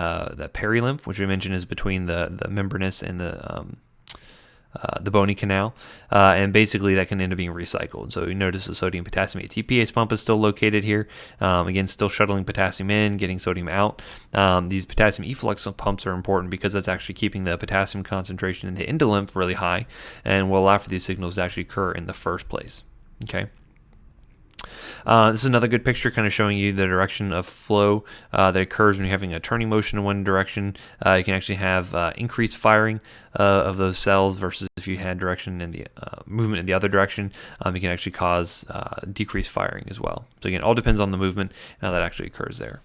perilymph, which we mentioned is between the membranous and the bony canal, and basically that can end up being recycled. So you notice the sodium potassium ATPase pump is still located here. Again, still shuttling potassium in, getting sodium out. These potassium efflux pumps are important because that's actually keeping the potassium concentration in the endolymph really high and will allow for these signals to actually occur in the first place. Okay. This is another good picture kind of showing you the direction of flow that occurs when you're having a turning motion in one direction. You can actually have increased firing of those cells versus if you had direction in the movement in the other direction. You can actually cause decreased firing as well. So again, all depends on the movement and how that actually occurs there.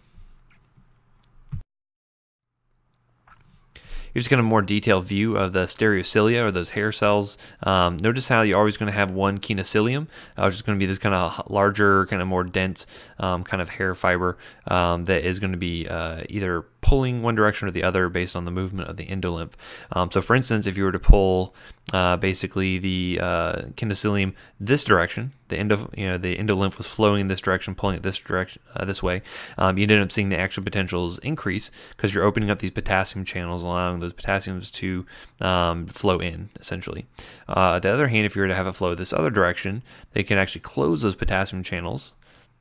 Here's kind of a more detailed view of the stereocilia, or those hair cells. Notice how you're always going to have one kinocilium, which is going to be this kind of larger, kind of more dense kind of hair fiber that is going to be either pulling one direction or the other based on the movement of the endolymph. So for instance, if you were to pull basically the kinocilium this direction, the endolymph was flowing in this direction, pulling it this direction, this way, you ended up seeing the action potentials increase because you're opening up these potassium channels, allowing those potassiums to flow in, essentially. On the other hand, if you were to have it flow this other direction, they can actually close those potassium channels.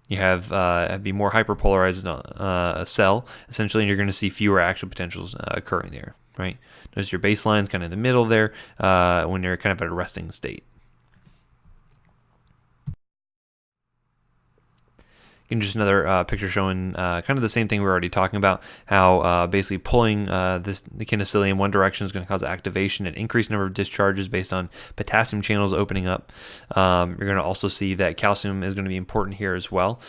You have be more hyperpolarized cell, essentially, and you're going to see fewer action potentials occurring there, right? Notice your baseline's kind of in the middle there when you're kind of at a resting state. And just another picture showing kind of the same thing we were already talking about, how basically pulling the kinocilium in one direction is going to cause activation and increased number of discharges based on potassium channels opening up. You're going to also see that calcium is going to be important here as well.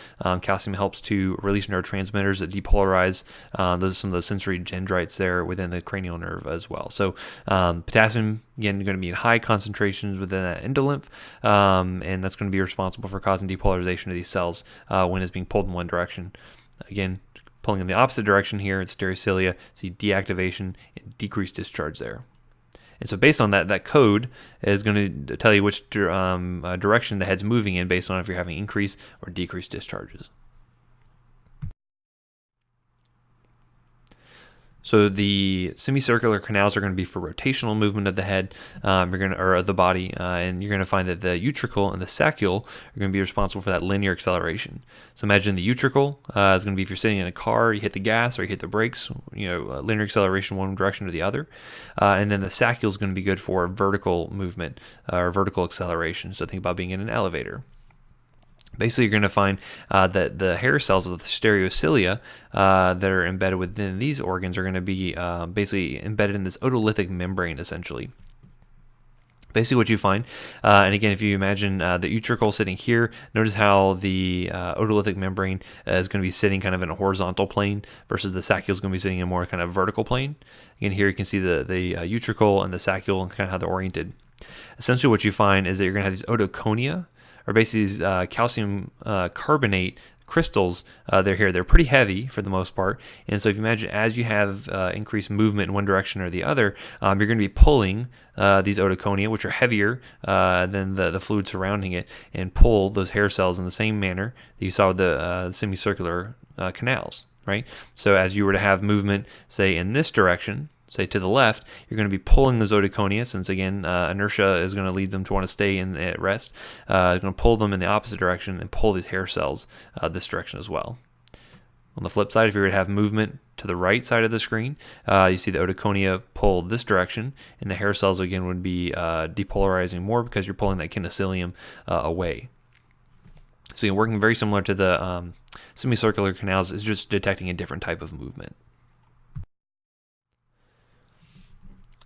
Calcium helps to release neurotransmitters that depolarize some of those sensory dendrites there within the cranial nerve as well. So potassium, again, going to be in high concentrations within that endolymph, and that's going to be responsible for causing depolarization of these cells when it's being pulled in one direction. Again, pulling in the opposite direction here, it's stereocilia, see deactivation and decreased discharge there. And so based on that code is going to tell you which direction the head's moving in based on if you're having increased or decreased discharges. So the semicircular canals are going to be for rotational movement of the head, or of the body, and you're going to find that the utricle and the saccule are going to be responsible for that linear acceleration. So imagine the utricle is going to be if you're sitting in a car, you hit the gas or you hit the brakes, linear acceleration one direction or the other, and then the saccule is going to be good for vertical movement or vertical acceleration. So think about being in an elevator. Basically, you're going to find that the hair cells of the stereocilia that are embedded within these organs are going to be basically embedded in this otolithic membrane, essentially. Basically what you find, and again, if you imagine the utricle sitting here, notice how the otolithic membrane is going to be sitting kind of in a horizontal plane versus the saccule is going to be sitting in a more kind of vertical plane. Again, here you can see the utricle and the saccule and kind of how they're oriented. Essentially what you find is that you're going to have these otoconia, or basically these calcium carbonate crystals. They're here. They're pretty heavy for the most part. And so if you imagine as you have increased movement in one direction or the other, you're going to be pulling these otoconia, which are heavier than the fluid surrounding it, and pull those hair cells in the same manner that you saw with the semicircular canals, right? So as you were to have movement, say in this direction, say to the left, you're going to be pulling those otoconia, since again inertia is going to lead them to want to stay at rest. You're going to pull them in the opposite direction and pull these hair cells this direction as well. On the flip side, if you were to have movement to the right side of the screen, you see the otoconia pull this direction, and the hair cells again would be depolarizing more because you're pulling that kinocilium away. So you're working very similar to the semicircular canals, is just detecting a different type of movement.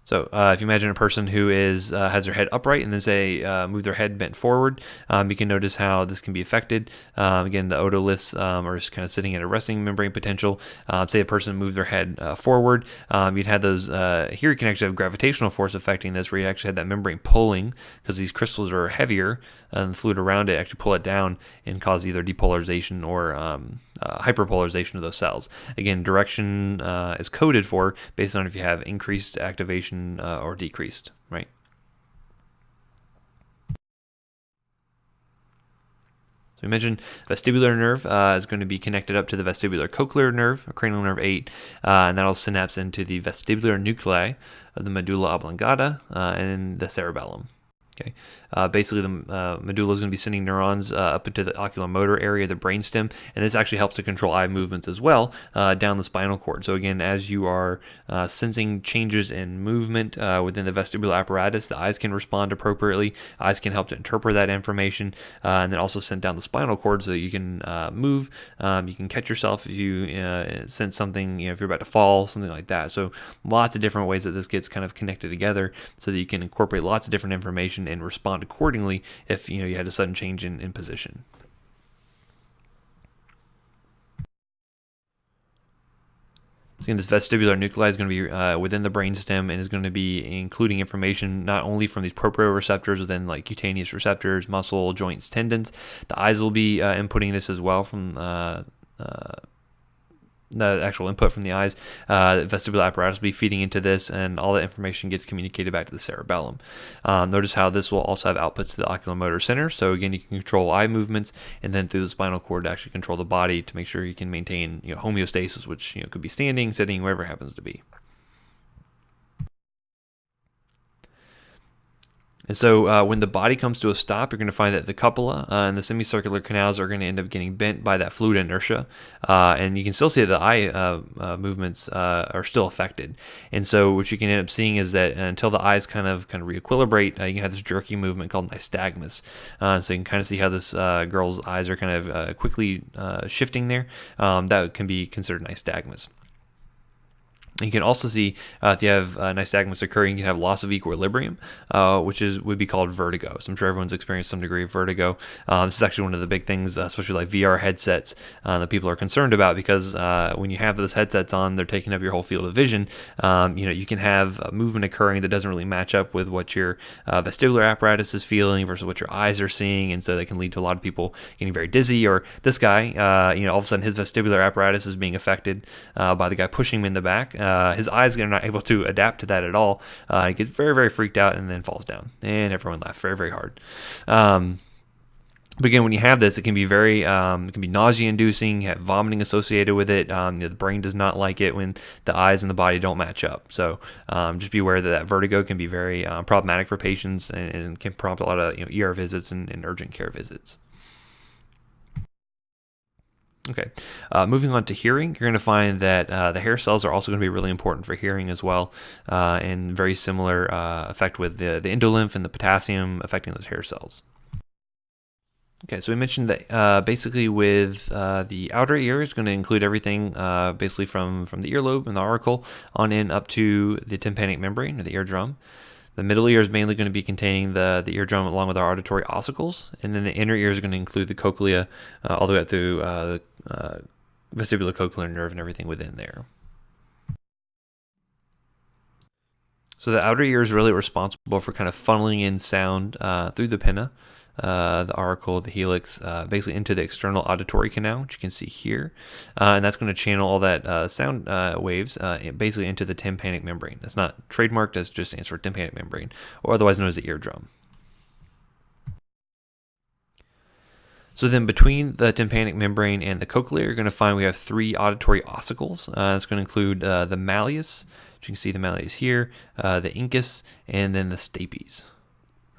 So if you imagine a person who has their head upright and then say move their head bent forward, you can notice how this can be affected. Again, the otoliths are just kind of sitting at a resting membrane potential. Say a person moved their head forward, you'd have those, here you can actually have gravitational force affecting this, where you actually had that membrane pulling, because these crystals are heavier and the fluid around it actually pull it down and cause either depolarization or hyperpolarization of those cells. Again, direction is coded for based on if you have increased activation or decreased, right? So we mentioned vestibular nerve is going to be connected up to the vestibular cochlear nerve, or cranial nerve 8, and that'll synapse into the vestibular nuclei of the medulla oblongata and the cerebellum. Okay. Basically, the medulla is going to be sending neurons up into the oculomotor area of the brainstem, and this actually helps to control eye movements as well down the spinal cord. So again, as you are sensing changes in movement within the vestibular apparatus, the eyes can respond appropriately. Eyes can help to interpret that information, and then also send down the spinal cord so that you can move. You can catch yourself if you sense something, if you're about to fall, something like that. So lots of different ways that this gets kind of connected together so that you can incorporate lots of different information and respond accordingly if you had a sudden change in position. So again, this vestibular nuclei is going to be within the brainstem and is going to be including information not only from these proprioreceptors within like cutaneous receptors, muscle, joints, tendons. The eyes will be inputting this as well from the actual input from the eyes. The vestibular apparatus will be feeding into this, and all that information gets communicated back to the cerebellum. Notice how this will also have outputs to the oculomotor center. So again, you can control eye movements, and then through the spinal cord to actually control the body to make sure you can maintain homeostasis, which could be standing, sitting, wherever it happens to be. And so when the body comes to a stop, you're going to find that the cupula and the semicircular canals are going to end up getting bent by that fluid inertia. And you can still see that the eye movements are still affected. And so what you can end up seeing is that until the eyes kind of re-equilibrate, you can have this jerky movement called nystagmus. So you can kind of see how this girl's eyes are kind of quickly shifting there. That can be considered nystagmus. You can also see if you have nystagmus occurring, you can have loss of equilibrium, which would be called vertigo. So I'm sure everyone's experienced some degree of vertigo. This is actually one of the big things, especially like VR headsets, that people are concerned about, because when you have those headsets on, they're taking up your whole field of vision. You can have movement occurring that doesn't really match up with what your vestibular apparatus is feeling versus what your eyes are seeing, and so that can lead to a lot of people getting very dizzy. Or this guy, all of a sudden his vestibular apparatus is being affected by the guy pushing him in the back. His eyes are not able to adapt to that at all. He gets very, very freaked out and then falls down. And everyone laughed very, very hard. But again, when you have this, it can be very, it can be nausea-inducing, have vomiting associated with it. The brain does not like it when the eyes and the body don't match up. So just be aware that vertigo can be very problematic for patients and can prompt a lot of ER visits and urgent care visits. Okay, moving on to hearing, you're going to find that the hair cells are also going to be really important for hearing as well, and very similar effect with the endolymph and the potassium affecting those hair cells. Okay, so we mentioned that basically with the outer ear is going to include everything basically from the earlobe and the auricle on in up to the tympanic membrane or the eardrum. The middle ear is mainly going to be containing the eardrum along with our auditory ossicles, and then the inner ear is going to include the cochlea all the way up through the vestibular cochlear nerve and everything within there. So the outer ear is really responsible for kind of funneling in sound through the pinna, the auricle, the helix, basically into the external auditory canal, which you can see here. And that's going to channel all that sound waves basically into the tympanic membrane. That's not trademarked, that just stands for tympanic membrane, or otherwise known as the eardrum. So then between the tympanic membrane and the cochlea, you're going to find we have 3 auditory ossicles. It's going to include the malleus, which you can see the malleus here, the incus, and then the stapes.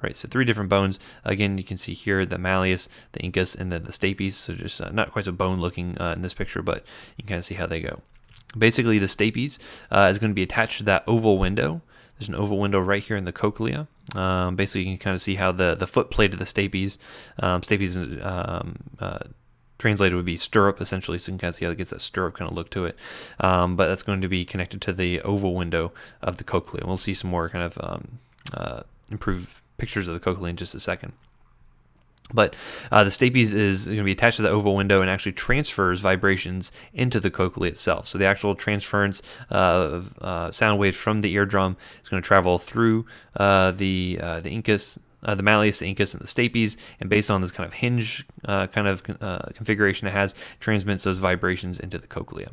Right, so 3 different bones. Again, you can see here the malleus, the incus, and then the stapes. So just not quite so bone looking in this picture, but you can kind of see how they go. Basically, the stapes is going to be attached to that oval window. There's an oval window right here in the cochlea. Basically, you can kind of see how the foot plate of the stapes, translated would be stirrup, essentially, so you can kind of see how it gets that stirrup kind of look to it. But that's going to be connected to the oval window of the cochlea. We'll see some more kind of improved pictures of the cochlea in just a second. But the stapes is going to be attached to the oval window and actually transfers vibrations into the cochlea itself. So the actual transference of sound waves from the eardrum is going to travel through the incus, the malleus, the incus, and the stapes, and based on this kind of hinge configuration it has, transmits those vibrations into the cochlea.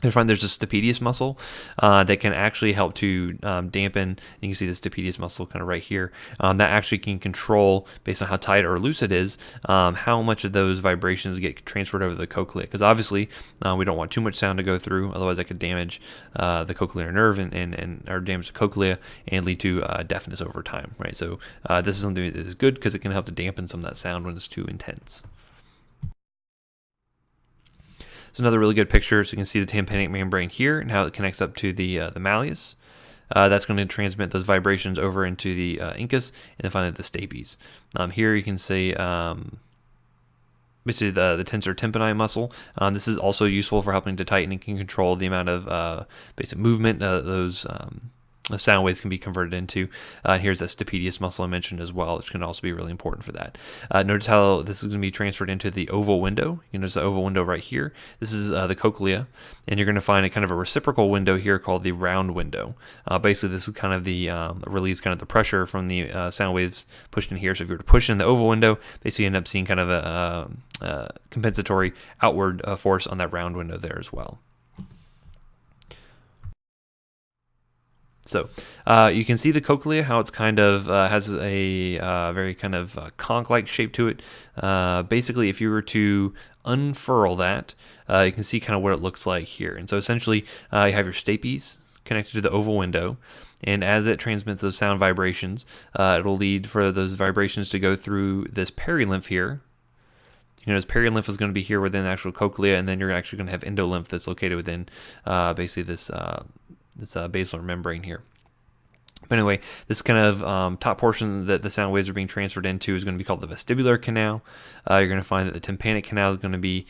You'll find there's a stapedius muscle that can actually help to dampen. You can see the stapedius muscle kind of right here. That actually can control, based on how tight or loose it is, how much of those vibrations get transferred over the cochlea. Because obviously, we don't want too much sound to go through, otherwise that could damage the cochlear nerve or damage the cochlea and lead to deafness over time. Right. So this is something that is good because it can help to dampen some of that sound when it's too intense. It's another really good picture, so you can see the tympanic membrane here and how it connects up to the malleus. That's going to transmit those vibrations over into the incus and then finally the stapes. Here you can see basically the tensor tympani muscle. This is also useful for helping to tighten and can control the amount of basic movement those the sound waves can be converted into. Here's that stapedius muscle I mentioned as well, which can also be really important for that. Notice how this is going to be transferred into the oval window. You notice the oval window right here. This is the cochlea, and you're going to find a kind of a reciprocal window here called the round window. Basically, this is kind of the relieves kind of the pressure from the sound waves pushed in here. So if you were to push in the oval window, basically you end up seeing kind of a compensatory outward force on that round window there as well. So you can see the cochlea, how it's kind of has a very kind of conch-like shape to it. Basically, if you were to unfurl that, you can see kind of what it looks like here. And so essentially, you have your stapes connected to the oval window, and as it transmits those sound vibrations, it'll lead for those vibrations to go through this perilymph here. You know, this perilymph is going to be here within the actual cochlea, and then you're actually going to have endolymph that's located within basically this basilar membrane here. But anyway, this kind of top portion that the sound waves are being transferred into is going to be called the vestibular canal. You're going to find that the tympanic canal is going to be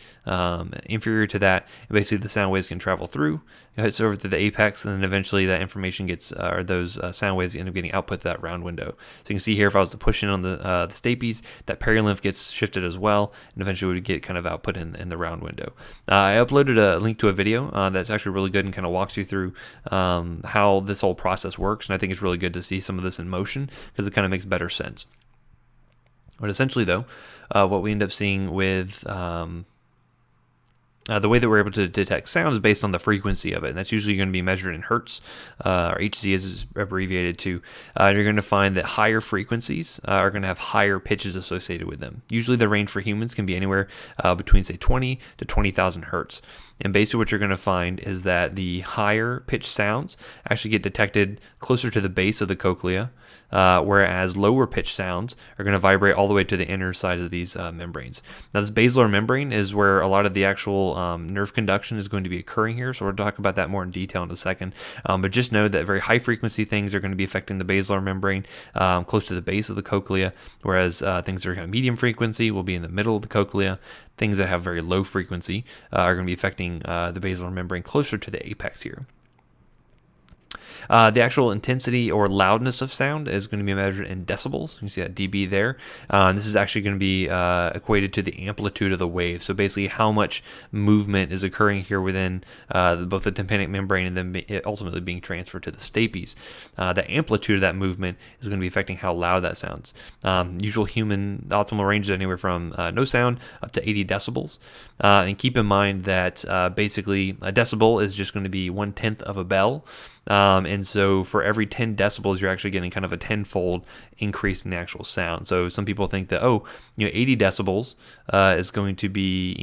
inferior to that. And basically, the sound waves can travel through, it's over to the apex, and then eventually that information gets, or those sound waves end up getting output to that round window. So you can see here, if I was to push in on the stapes, that perilymph gets shifted as well, and eventually would get kind of output in the round window. I uploaded a link to a video that's actually really good and kind of walks you through how this whole process works, and I think it's really good to see some of this in motion because it kind of makes better sense. But essentially, though, what we end up seeing with the way that we're able to detect sound is based on the frequency of it, and that's usually going to be measured in hertz, or Hz is abbreviated to. You're going to find that higher frequencies are going to have higher pitches associated with them. Usually the range for humans can be anywhere between, say, 20 to 20,000 hertz. And basically what you're going to find is that the higher pitched sounds actually get detected closer to the base of the cochlea, whereas lower pitched sounds are going to vibrate all the way to the inner side of these membranes. Now, this basilar membrane is where a lot of the actual nerve conduction is going to be occurring here, so we'll talk about that more in detail in a second. But just know that very high frequency things are going to be affecting the basilar membrane close to the base of the cochlea, whereas things that are kind of medium frequency will be in the middle of the cochlea. Things that have very low frequency are going to be affecting the basilar membrane closer to the apex here. The actual intensity or loudness of sound is going to be measured in decibels. You can see that dB there. This is actually going to be equated to the amplitude of the wave. So basically how much movement is occurring here within both the tympanic membrane and then ultimately being transferred to the stapes. The amplitude of that movement is going to be affecting how loud that sounds. Usual human optimal range is anywhere from no sound up to 80 decibels. And keep in mind that basically a decibel is just going to be 1/10 of a bell. And so for every 10 decibels, you're actually getting kind of a tenfold increase in the actual sound. So some people think that, 80 decibels is going to be,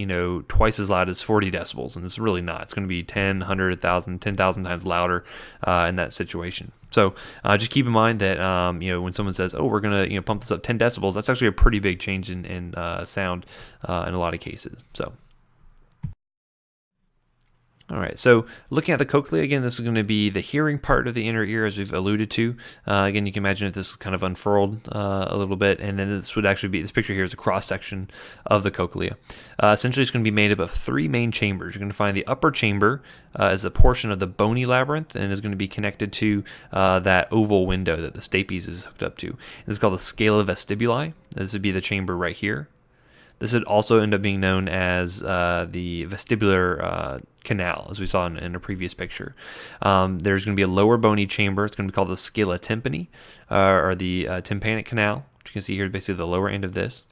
twice as loud as 40 decibels. And it's really not. It's going to be 10, 100, 1,000, 10,000 times louder in that situation. So just keep in mind that, when someone says, we're going to, pump this up 10 decibels, that's actually a pretty big change in sound in a lot of cases. So. All right, so looking at the cochlea, again, this is going to be the hearing part of the inner ear, as we've alluded to. Again, you can imagine if this is kind of unfurled a little bit, and then this would actually be, this picture here is a cross-section of the cochlea. Essentially, it's going to be made up of three main chambers. You're going to find the upper chamber as a portion of the bony labyrinth, and is going to be connected to that oval window that the stapes is hooked up to. And this is called the scala vestibuli. This would be the chamber right here. This would also end up being known as the vestibular canal, as we saw in a previous picture. There's going to be a lower bony chamber. It's going to be called the scala tympani, or the tympanic canal, which you can see here is basically the lower end of this.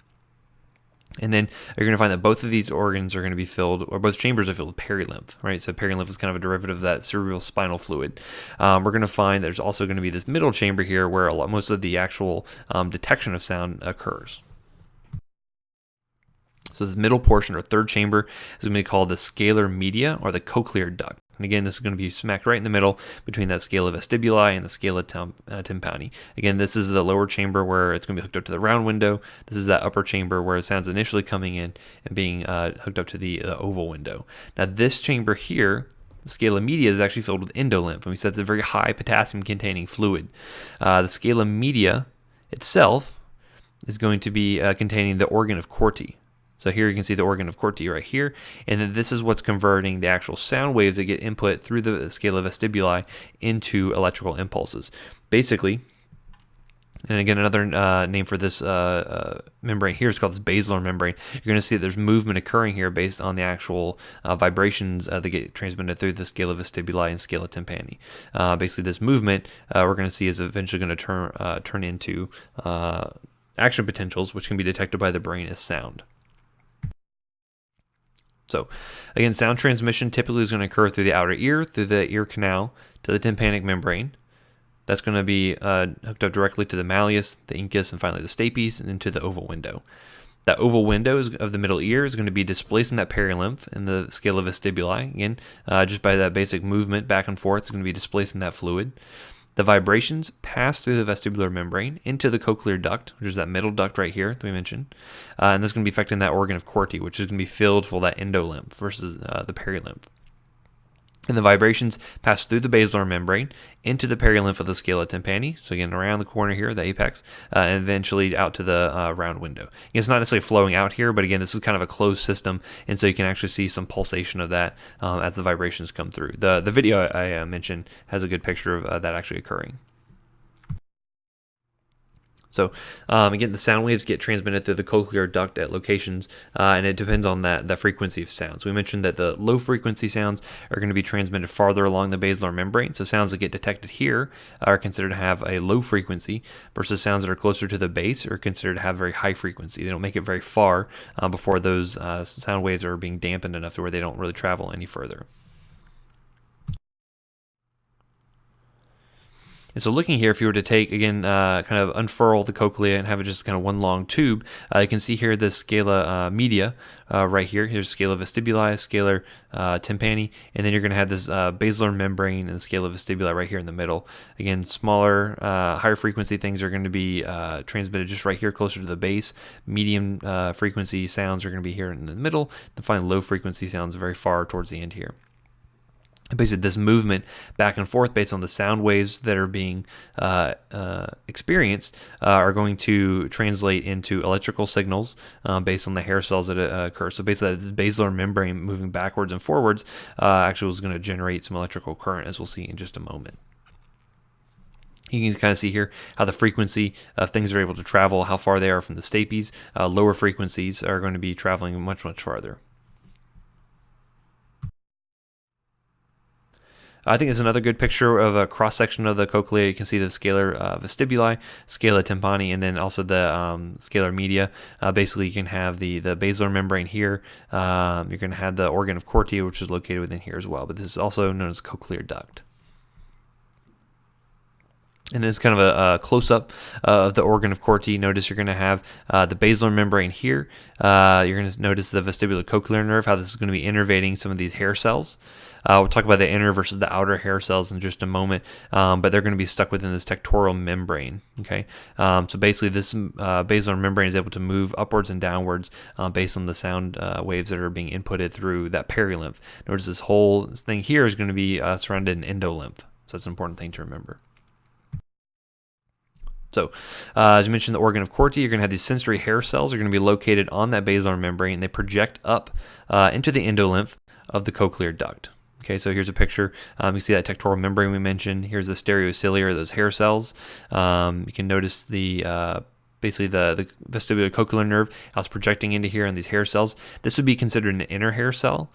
And then you're going to find that both of these organs are going to be filled, or both chambers are filled with perilymph, right? So perilymph is kind of a derivative of that cerebral spinal fluid. We're going to find there's also going to be this middle chamber here where most of the actual detection of sound occurs. So this middle portion, or third chamber, is going to be called the scalar media, or the cochlear duct. And again, this is going to be smacked right in the middle between that scala vestibuli and the scala tympani. Again, this is the lower chamber where it's going to be hooked up to the round window. This is that upper chamber where the sound's initially coming in and being hooked up to the oval window. Now, this chamber here, the scala media, is actually filled with endolymph, and we said it's a very high potassium-containing fluid. The scala media itself is going to be containing the organ of Corti. So here you can see the organ of Corti right here, and then this is what's converting the actual sound waves that get input through the scala vestibuli into electrical impulses. Basically, and again, another name for this membrane here is called this basilar membrane. You're going to see that there's movement occurring here based on the actual vibrations that get transmitted through the scala vestibuli and scala tympani. Basically, this movement we're going to see is eventually going to turn into action potentials, which can be detected by the brain as sound. So again, sound transmission typically is going to occur through the outer ear, through the ear canal, to the tympanic membrane. That's going to be hooked up directly to the malleus, the incus, and finally the stapes, and into the oval window. That oval window of the middle ear is going to be displacing that perilymph in the scala vestibuli. Again, just by that basic movement back and forth, it's going to be displacing that fluid. The vibrations pass through the vestibular membrane into the cochlear duct, which is that middle duct right here that we mentioned. And this is going to be affecting that organ of Corti, which is going to be filled full of that endolymph versus the perilymph. And the vibrations pass through the basilar membrane into the perilymph of the scala tympani. So again, around the corner here, the apex, and eventually out to the round window. It's not necessarily flowing out here, but again, this is kind of a closed system, and so you can actually see some pulsation of that as the vibrations come through. The video I mentioned has a good picture of that actually occurring. So again, the sound waves get transmitted through the cochlear duct at locations, and it depends on that frequency of sounds. We mentioned that the low frequency sounds are going to be transmitted farther along the basilar membrane. So sounds that get detected here are considered to have a low frequency, versus sounds that are closer to the base are considered to have very high frequency. They don't make it very far before those sound waves are being dampened enough to where they don't really travel any further. And so looking here, if you were to take, again, kind of unfurl the cochlea and have it just kind of one long tube, you can see here this scala media right here. Here's scala vestibuli, scalar tympani, and then you're going to have this basilar membrane and scala vestibuli right here in the middle. Again, smaller, higher frequency things are going to be transmitted just right here closer to the base. Medium frequency sounds are going to be here in the middle. Then finally, low frequency sounds very far towards the end here. Basically, this movement back and forth based on the sound waves that are being experienced are going to translate into electrical signals based on the hair cells that occur. So basically, that basilar membrane moving backwards and forwards actually is going to generate some electrical current, as we'll see in just a moment. You can kind of see here how the frequency of things are able to travel, how far they are from the stapes. Lower frequencies are going to be traveling much, much farther. I think it's another good picture of a cross-section of the cochlea. You can see the scalar vestibuli, scala tympani, and then also the scalar media. Basically, you can have the basilar membrane here. You're going to have the organ of Corti, which is located within here as well. But this is also known as cochlear duct. And this is kind of a close-up of the organ of Corti. Notice you're going to have the basilar membrane here. You're going to notice the vestibulocochlear nerve, how this is going to be innervating some of these hair cells. We'll talk about the inner versus the outer hair cells in just a moment, but they're going to be stuck within this tectorial membrane. Okay, so basically this basilar membrane is able to move upwards and downwards based on the sound waves that are being inputted through that perilymph. Notice this whole thing here is going to be surrounded in endolymph, so that's an important thing to remember. So, as you mentioned, the organ of Corti, you're going to have these sensory hair cells. Are going to be located on that basilar membrane, and they project up into the endolymph of the cochlear duct. Okay, so here's a picture. You see that tectorial membrane we mentioned. Here's the stereocilia, those hair cells. You can notice basically the vestibulocochlear nerve, how it's projecting into here on these hair cells. This would be considered an inner hair cell,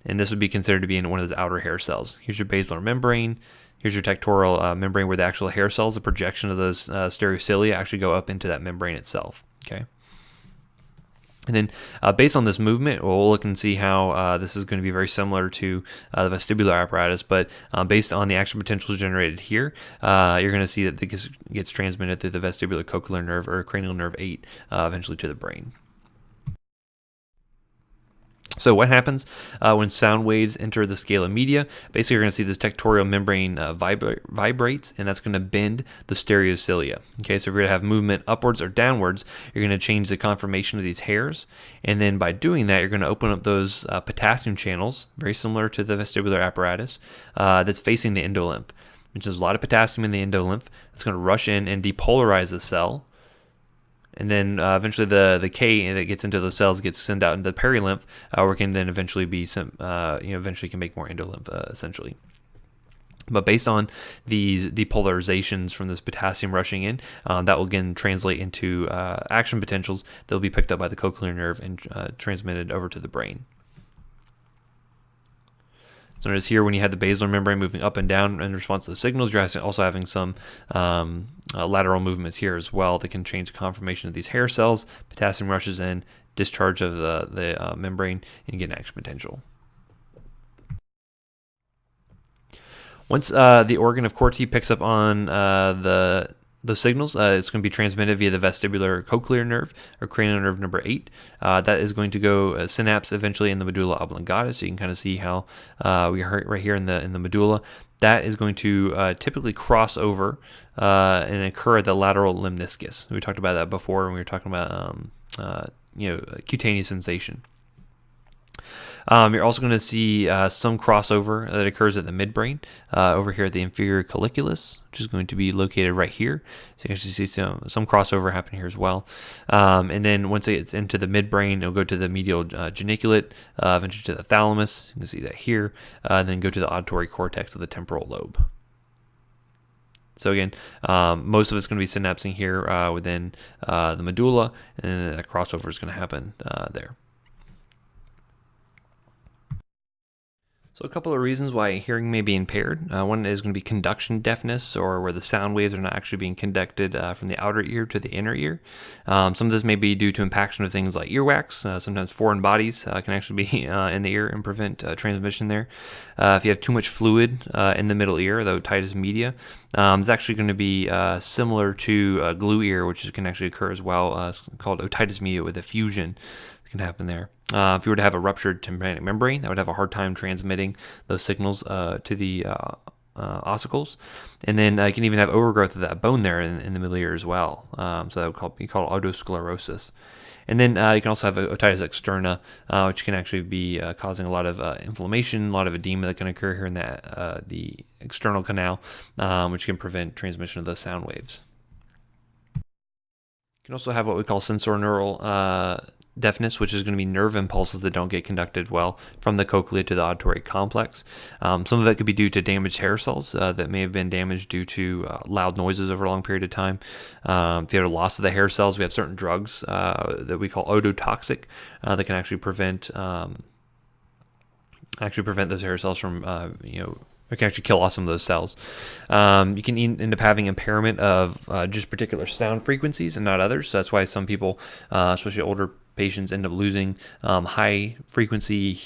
and this would be considered to be in one of those outer hair cells. Here's your basilar membrane. Here's your tectorial membrane where the actual hair cells, the projection of those stereocilia actually go up into that membrane itself. Okay. And then based on this movement, we'll look and see how this is going to be very similar to the vestibular apparatus, but based on the action potentials generated here, you're going to see that this gets transmitted through the vestibulocochlear nerve or cranial nerve 8 eventually to the brain. So what happens when sound waves enter the scala media? Basically, you're going to see this tectorial membrane vibrates, and that's going to bend the stereocilia. Okay, so if you're going to have movement upwards or downwards, you're going to change the conformation of these hairs, and then by doing that, you're going to open up those potassium channels, very similar to the vestibular apparatus, that's facing the endolymph, which is a lot of potassium in the endolymph. It's going to rush in and depolarize the cell. And then eventually the K that gets into those cells gets sent out into the perilymph, where it can then eventually be eventually can make more endolymph essentially. But based on these depolarizations from this potassium rushing in, that will again translate into action potentials that will be picked up by the cochlear nerve and transmitted over to the brain. So notice here when you have the basilar membrane moving up and down in response to the signals, you're also having some lateral movements here as well that can change the conformation of these hair cells. Potassium rushes in, discharge of the membrane, and get an action potential. Once the organ of Corti picks up on the signals, it's going to be transmitted via the vestibular cochlear nerve or cranial nerve number 8. That is going to go synapse eventually in the medulla oblongata. So you can kind of see how we are right here in the medulla. That is going to typically cross over and occur at the lateral lemniscus. We talked about that before when we were talking about cutaneous sensation. You're also going to see some crossover that occurs at the midbrain over here at the inferior colliculus, which is going to be located right here. So you can actually see some crossover happen here as well. And then once it gets into the midbrain, it'll go to the medial geniculate, eventually to the thalamus. You can see that here. And then go to the auditory cortex of the temporal lobe. So again, most of it's going to be synapsing here within the medulla, and then that crossover is going to happen there. So a couple of reasons why hearing may be impaired. One is going to be conduction deafness, or where the sound waves are not actually being conducted from the outer ear to the inner ear. Some of this may be due to impaction of things like earwax. Sometimes foreign bodies can actually be in the ear and prevent transmission there. If you have too much fluid in the middle ear, the otitis media, it's actually going to be similar to glue ear, which can actually occur as well. It's called otitis media with effusion. Can happen there. If you were to have a ruptured tympanic membrane, that would have a hard time transmitting those signals to the ossicles. And then you can even have overgrowth of that bone there in the middle ear as well. So that would be called otosclerosis. And then you can also have otitis externa, which can actually be causing a lot of inflammation, a lot of edema that can occur here in the external canal, which can prevent transmission of those sound waves. You can also have what we call sensorineural deafness, which is going to be nerve impulses that don't get conducted well from the cochlea to the auditory complex. Some of it could be due to damaged hair cells that may have been damaged due to loud noises over a long period of time. If you have a loss of the hair cells, we have certain drugs that we call ototoxic that can actually prevent those hair cells from it can actually kill off some of those cells. You can end up having impairment of just particular sound frequencies and not others. So that's why some people, especially older patients, end up losing high frequency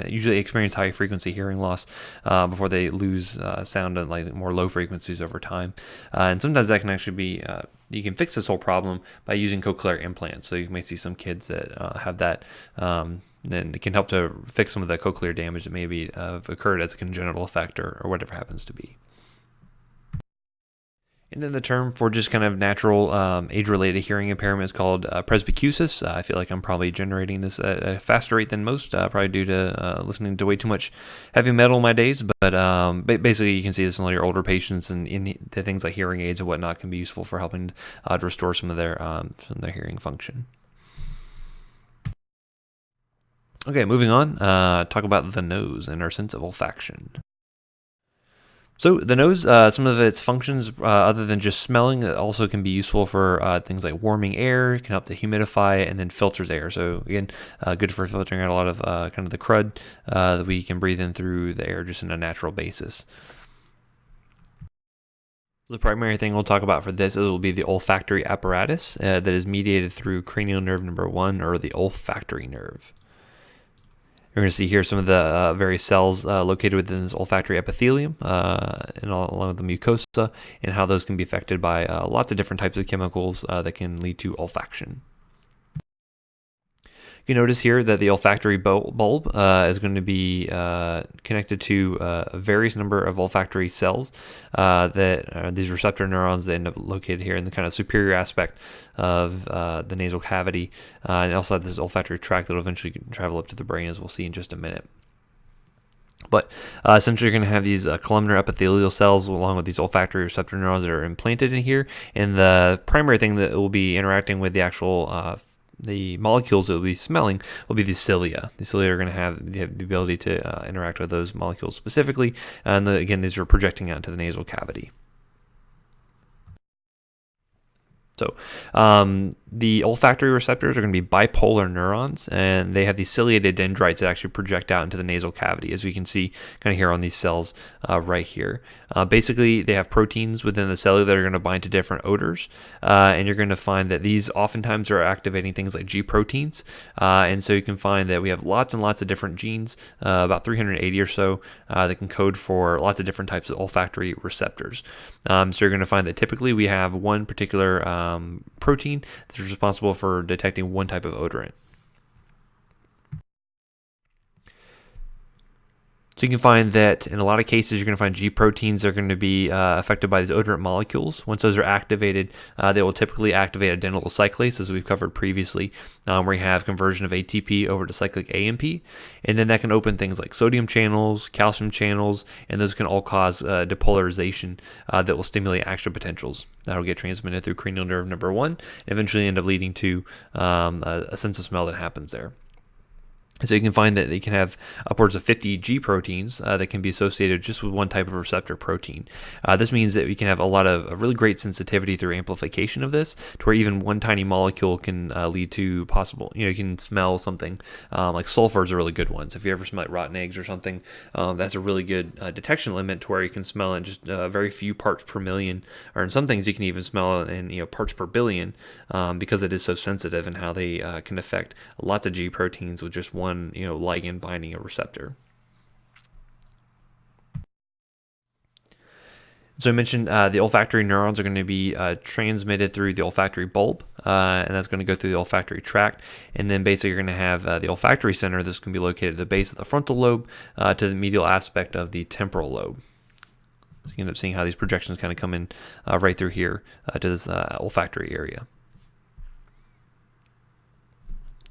usually experience high frequency hearing loss before they lose sound on like more low frequencies over time. And sometimes that can actually be, you can fix this whole problem by using cochlear implants. So you may see some kids that have that. Then it can help to fix some of the cochlear damage that maybe occurred as a congenital effect or whatever happens to be. And then the term for just kind of natural age-related hearing impairment is called presbycusis. I feel like I'm probably generating this at a faster rate than most, probably due to listening to way too much heavy metal in my days. But basically, you can see this in all your older patients, and the things like hearing aids and whatnot can be useful for helping to restore some of their hearing function. Okay, moving on, talk about the nose and our sense of olfaction. So the nose, some of its functions, other than just smelling, also can be useful for things like warming air. It can help to humidify and then filters air. So again, good for filtering out a lot of kind of the crud that we can breathe in through the air just on a natural basis. The primary thing we'll talk about for this will be the olfactory apparatus that is mediated through cranial nerve number 1, or the olfactory nerve. You're going to see here some of the various cells located within this olfactory epithelium and along with the mucosa, and how those can be affected by lots of different types of chemicals that can lead to olfaction. You can notice here that the olfactory bulb is going to be connected to a various number of olfactory cells that are these receptor neurons that end up located here in the kind of superior aspect of the nasal cavity, and also have this olfactory tract that will eventually travel up to the brain, as we'll see in just a minute. But essentially, you're going to have these columnar epithelial cells along with these olfactory receptor neurons that are implanted in here, and the primary thing that will be interacting with the actual the molecules that we'll be smelling will be the cilia. The cilia are going to have the ability to interact with those molecules specifically, and again, these are projecting out into the nasal cavity. So the olfactory receptors are going to be bipolar neurons, and they have these ciliated dendrites that actually project out into the nasal cavity, as we can see kind of here on these cells right here. Basically, they have proteins within the cilia that are going to bind to different odors, and you're going to find that these oftentimes are activating things like G proteins, and so you can find that we have lots and lots of different genes, about 380 or so, that can code for lots of different types of olfactory receptors. So you're going to find that typically we have one particular protein that's responsible for detecting one type of odorant. So you can find that in a lot of cases, you're going to find G proteins are going to be affected by these odorant molecules. Once those are activated, they will typically activate adenylyl cyclase, as we've covered previously, where you have conversion of ATP over to cyclic AMP. And then that can open things like sodium channels, calcium channels, and those can all cause depolarization that will stimulate action potentials. That'll get transmitted through cranial nerve number 1, and eventually end up leading to a sense of smell that happens there. So you can find that they can have upwards of 50 G proteins that can be associated just with one type of receptor protein. This means that we can have a lot of really great sensitivity through amplification of this, to where even one tiny molecule can lead to possible, you can smell something like sulfur is a really good one. So if you ever smell like rotten eggs or something, that's a really good detection limit, to where you can smell in just very few parts per million, or in some things you can even smell in parts per billion, because it is so sensitive in how they can affect lots of G proteins with just one ligand binding a receptor. So I mentioned the olfactory neurons are going to be transmitted through the olfactory bulb, and that's going to go through the olfactory tract, and then basically you're going to have the olfactory center. This can be located at the base of the frontal lobe to the medial aspect of the temporal lobe. So you end up seeing how these projections kind of come in right through here to this olfactory area.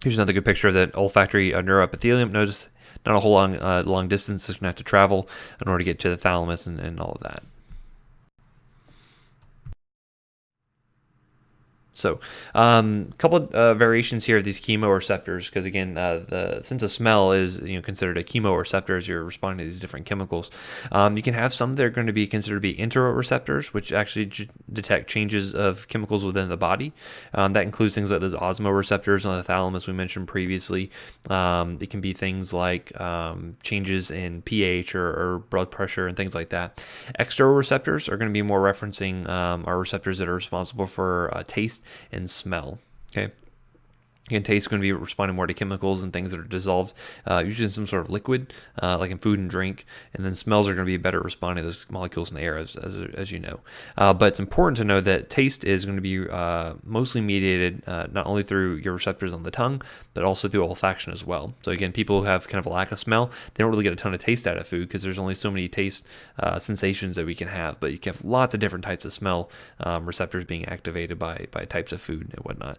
Here's another good picture of that olfactory neuroepithelium. Notice not a whole long distance it's going to have to travel in order to get to the thalamus and all of that. So, a couple variations here of these chemoreceptors, because again, the sense of smell is considered a chemoreceptor as you're responding to these different chemicals. You can have some that are going to be considered to be interoreceptors, which actually detect changes of chemicals within the body. That includes things like those osmoreceptors on the thalamus we mentioned previously. It can be things like changes in pH or blood pressure and things like that. Exteroreceptors are going to be more referencing our receptors that are responsible for taste and smell. Okay. Again, taste is going to be responding more to chemicals and things that are dissolved, usually in some sort of liquid, like in food and drink. And then smells are going to be better responding to those molecules in the air, as you know. But it's important to know that taste is going to be mostly mediated not only through your receptors on the tongue, but also through olfaction as well. So again, people who have kind of a lack of smell, they don't really get a ton of taste out of food because there's only so many taste sensations that we can have. But you can have lots of different types of smell receptors being activated by types of food and whatnot.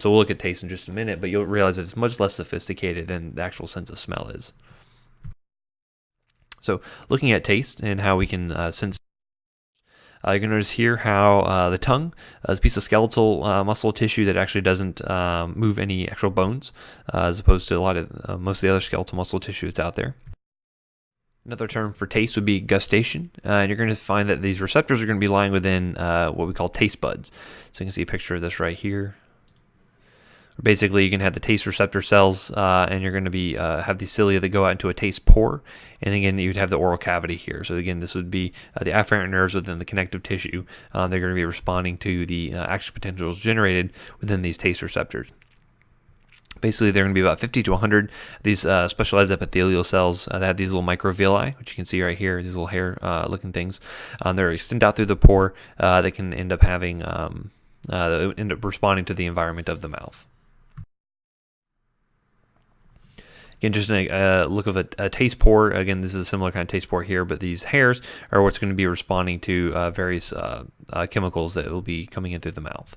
So we'll look at taste in just a minute, but you'll realize that it's much less sophisticated than the actual sense of smell is. So looking at taste and how we can sense, you can notice here how the tongue is a piece of skeletal muscle tissue that actually doesn't move any actual bones, as opposed to a lot of most of the other skeletal muscle tissue that's out there. Another term for taste would be gustation, and you're going to find that these receptors are going to be lying within what we call taste buds. So you can see a picture of this right here. Basically, you can have the taste receptor cells, and you're going to be have the cilia that go out into a taste pore, and again, you'd have the oral cavity here. So again, this would be the afferent nerves within the connective tissue. They're going to be responding to the action potentials generated within these taste receptors. Basically, they're going to be about 50 to 100 these specialized epithelial cells that have these little microvilli, which you can see right here, these little hair-looking things. They're extend out through the pore. They can end up having end up responding to the environment of the mouth. Again, just a look of a taste pore. Again, this is a similar kind of taste pore here, but these hairs are what's going to be responding to various chemicals that will be coming in through the mouth.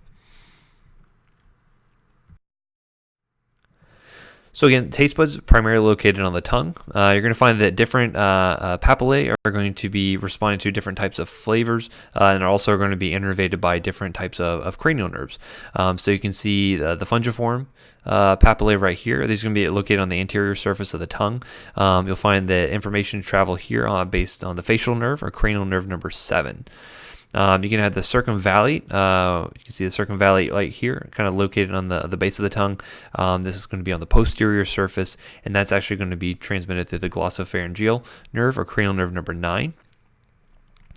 So again, taste buds primarily located on the tongue. You're going to find that different papillae are going to be responding to different types of flavors, and are also going to be innervated by different types of cranial nerves. So you can see the fungiform papillae right here. These are going to be located on the anterior surface of the tongue. You'll find that information travel here based on the facial nerve or cranial nerve number 7. You can have the circumvallate. You can see the circumvallate right here, kind of located on the base of the tongue. This is going to be on the posterior surface, and that's actually going to be transmitted through the glossopharyngeal nerve or cranial nerve number 9.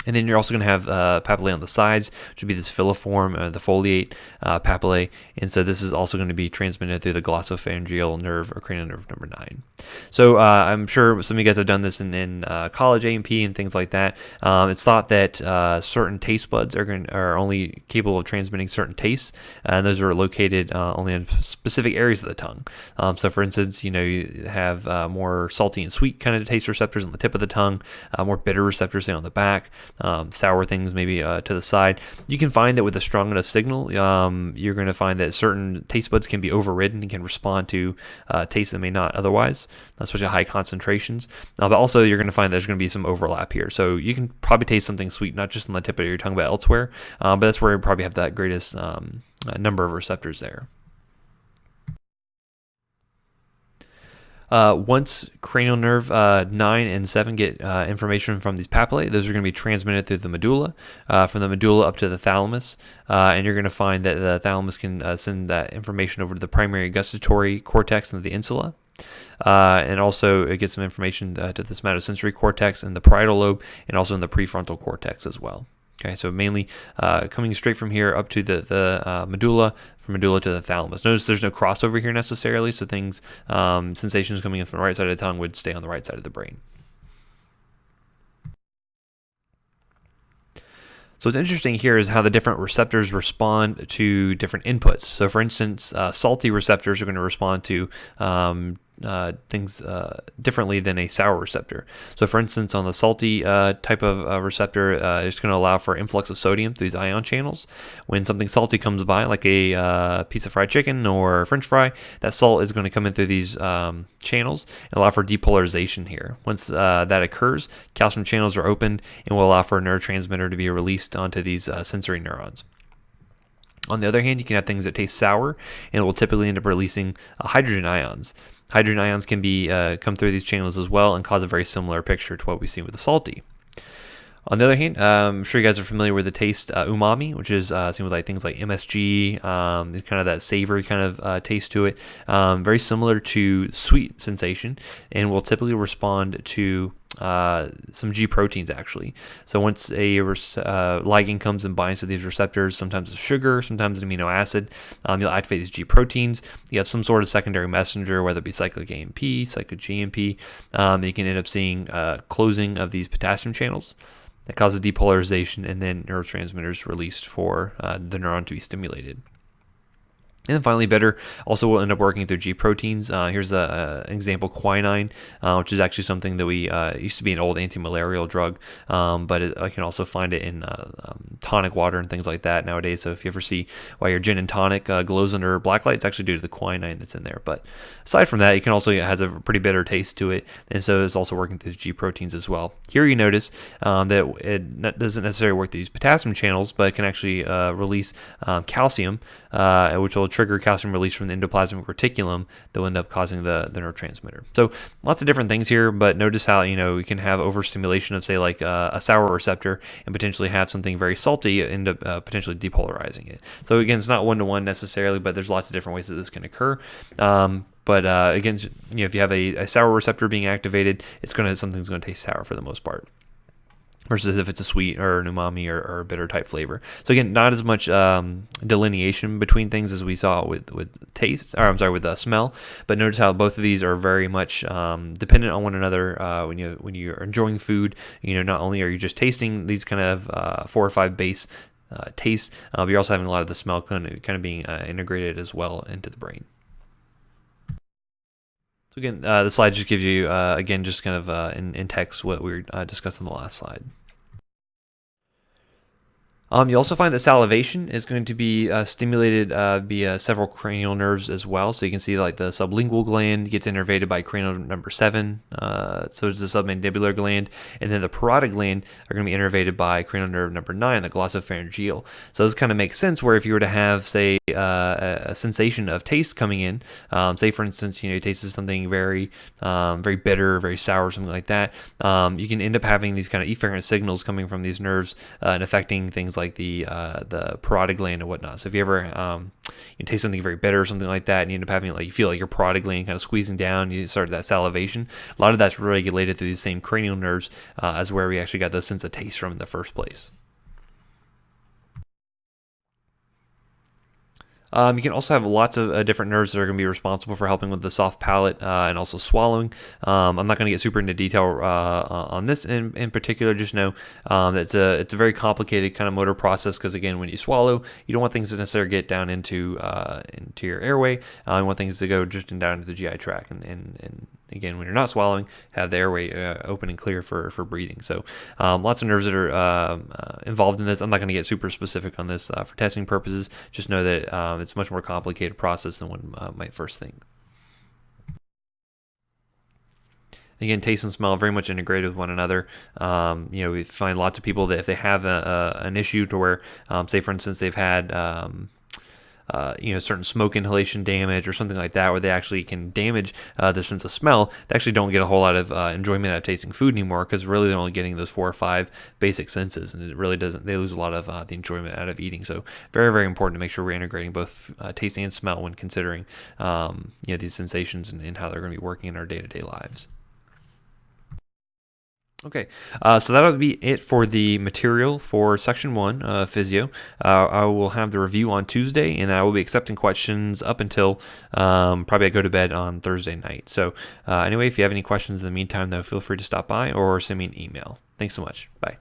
And then you're also going to have papillae on the sides, which would be this filiform, the foliate papillae. And so this is also going to be transmitted through the glossopharyngeal nerve or cranial nerve number 9. So I'm sure some of you guys have done this in college, A&P, and things like that. It's thought that certain taste buds are only capable of transmitting certain tastes, and those are located only in specific areas of the tongue. So for instance, you have more salty and sweet kind of taste receptors on the tip of the tongue, more bitter receptors say on the back. Sour things maybe to the side. You can find that with a strong enough signal, you're going to find that certain taste buds can be overridden and can respond to tastes that may not otherwise, especially high concentrations. But also you're going to find there's going to be some overlap here. So you can probably taste something sweet, not just on the tip of your tongue, but elsewhere. But that's where you probably have that greatest number of receptors there. Once cranial nerve 9 and 7 get information from these papillae, those are going to be transmitted through the medulla, from the medulla up to the thalamus, and you're going to find that the thalamus can send that information over to the primary gustatory cortex and the insula. And also it gets some information to the somatosensory cortex and the parietal lobe, and also in the prefrontal cortex as well. Okay, so mainly coming straight from here up to the medulla, from medulla to the thalamus. Notice there's no crossover here necessarily, so things, sensations coming in from the right side of the tongue would stay on the right side of the brain. So what's interesting here is how the different receptors respond to different inputs. So for instance, salty receptors are going to respond to things differently than a sour receptor. So for instance, on the salty type of receptor, it's going to allow for influx of sodium through these ion channels. When something salty comes by, like a piece of fried chicken or French fry, that salt is going to come in through these channels and allow for depolarization here. Once that occurs, calcium channels are opened and will allow for a neurotransmitter to be released onto these sensory neurons. On the other hand, you can have things that taste sour, and it will typically end up releasing hydrogen ions. Hydrogen ions can be come through these channels as well and cause a very similar picture to what we see with the salty. On the other hand, I'm sure you guys are familiar with the taste umami, which is seen with like things like MSG, kind of that savory kind of taste to it. Very similar to sweet sensation, and will typically respond to some G proteins actually. So once a ligand comes and binds to these receptors, sometimes it's sugar, sometimes an amino acid, you'll activate these G proteins. You have some sort of secondary messenger, whether it be cyclic AMP, cyclic GMP. You can end up seeing closing of these potassium channels that causes depolarization, and then neurotransmitters released for the neuron to be stimulated. And then finally, bitter also will end up working through G proteins. Here's an example, quinine, which is actually something that we used to be an old anti-malarial drug, but I can also find it in tonic water and things like that nowadays. So if you ever see why your gin and tonic glows under black light, it's actually due to the quinine that's in there. But aside from that, it has a pretty bitter taste to it, and so it's also working through G proteins as well. Here you notice that it doesn't necessarily work through these potassium channels, but it can actually release calcium, which will trigger calcium release from the endoplasmic reticulum that will end up causing the neurotransmitter. So lots of different things here, but notice how we can have overstimulation of, say, like a sour receptor and potentially have something very salty end up potentially depolarizing it. So again, it's not one-to-one necessarily, but there's lots of different ways that this can occur. But again, if you have a sour receptor being activated, something's going to taste sour for the most part, versus if it's a sweet or an umami or a bitter type flavor. So again, not as much delineation between things as we saw with taste, or I'm sorry, with smell. But notice how both of these are very much dependent on one another. When you're enjoying food, not only are you just tasting these kind of 4 or 5 base tastes, but you're also having a lot of the smell kind of being integrated as well into the brain. So again, the slide just gives you, again, just kind of in text what we discussed on the last slide. You also find that salivation is going to be stimulated via several cranial nerves as well. So you can see like the sublingual gland gets innervated by cranial number 7. So it's the submandibular gland. And then the parotid gland are going to be innervated by cranial nerve number 9, the glossopharyngeal. So this kind of makes sense where if you were to have, say, a sensation of taste coming in, say for instance, you tasted something very bitter, very sour, something like that, you can end up having these kind of efferent signals coming from these nerves and affecting things like the parotid gland and whatnot. So if you ever you taste something very bitter or something like that, and you end up having you feel like your parotid gland kind of squeezing down, you start that salivation. A lot of that's regulated through these same cranial nerves as where we actually got those sense of taste from in the first place. You can also have lots of different nerves that are going to be responsible for helping with the soft palate and also swallowing. I'm not going to get super into detail on this in particular. Just know that it's a very complicated kind of motor process, because again, when you swallow, you don't want things to necessarily get down into your airway. You want things to go just down into the GI tract, and again, when you're not swallowing, have the airway open and clear for breathing. So lots of nerves that are involved in this. I'm not going to get super specific on this for testing purposes. Just know that it's a much more complicated process than one might first think. Again, taste and smell are very much integrated with one another. We find lots of people that if they have an issue to where, say for instance, they've had certain smoke inhalation damage or something like that, where they actually can damage the sense of smell, they actually don't get a whole lot of enjoyment out of tasting food anymore, because really they're only getting those 4 or 5 basic senses, and it really doesn't. They lose a lot of the enjoyment out of eating. So very, very important to make sure we're integrating both taste and smell when considering these sensations and how they're going to be working in our day-to-day lives. Okay, so that'll be it for the material for Section 1 Physio. I will have the review on Tuesday, and I will be accepting questions up until probably I go to bed on Thursday night. So anyway, if you have any questions in the meantime, though, feel free to stop by or send me an email. Thanks so much. Bye.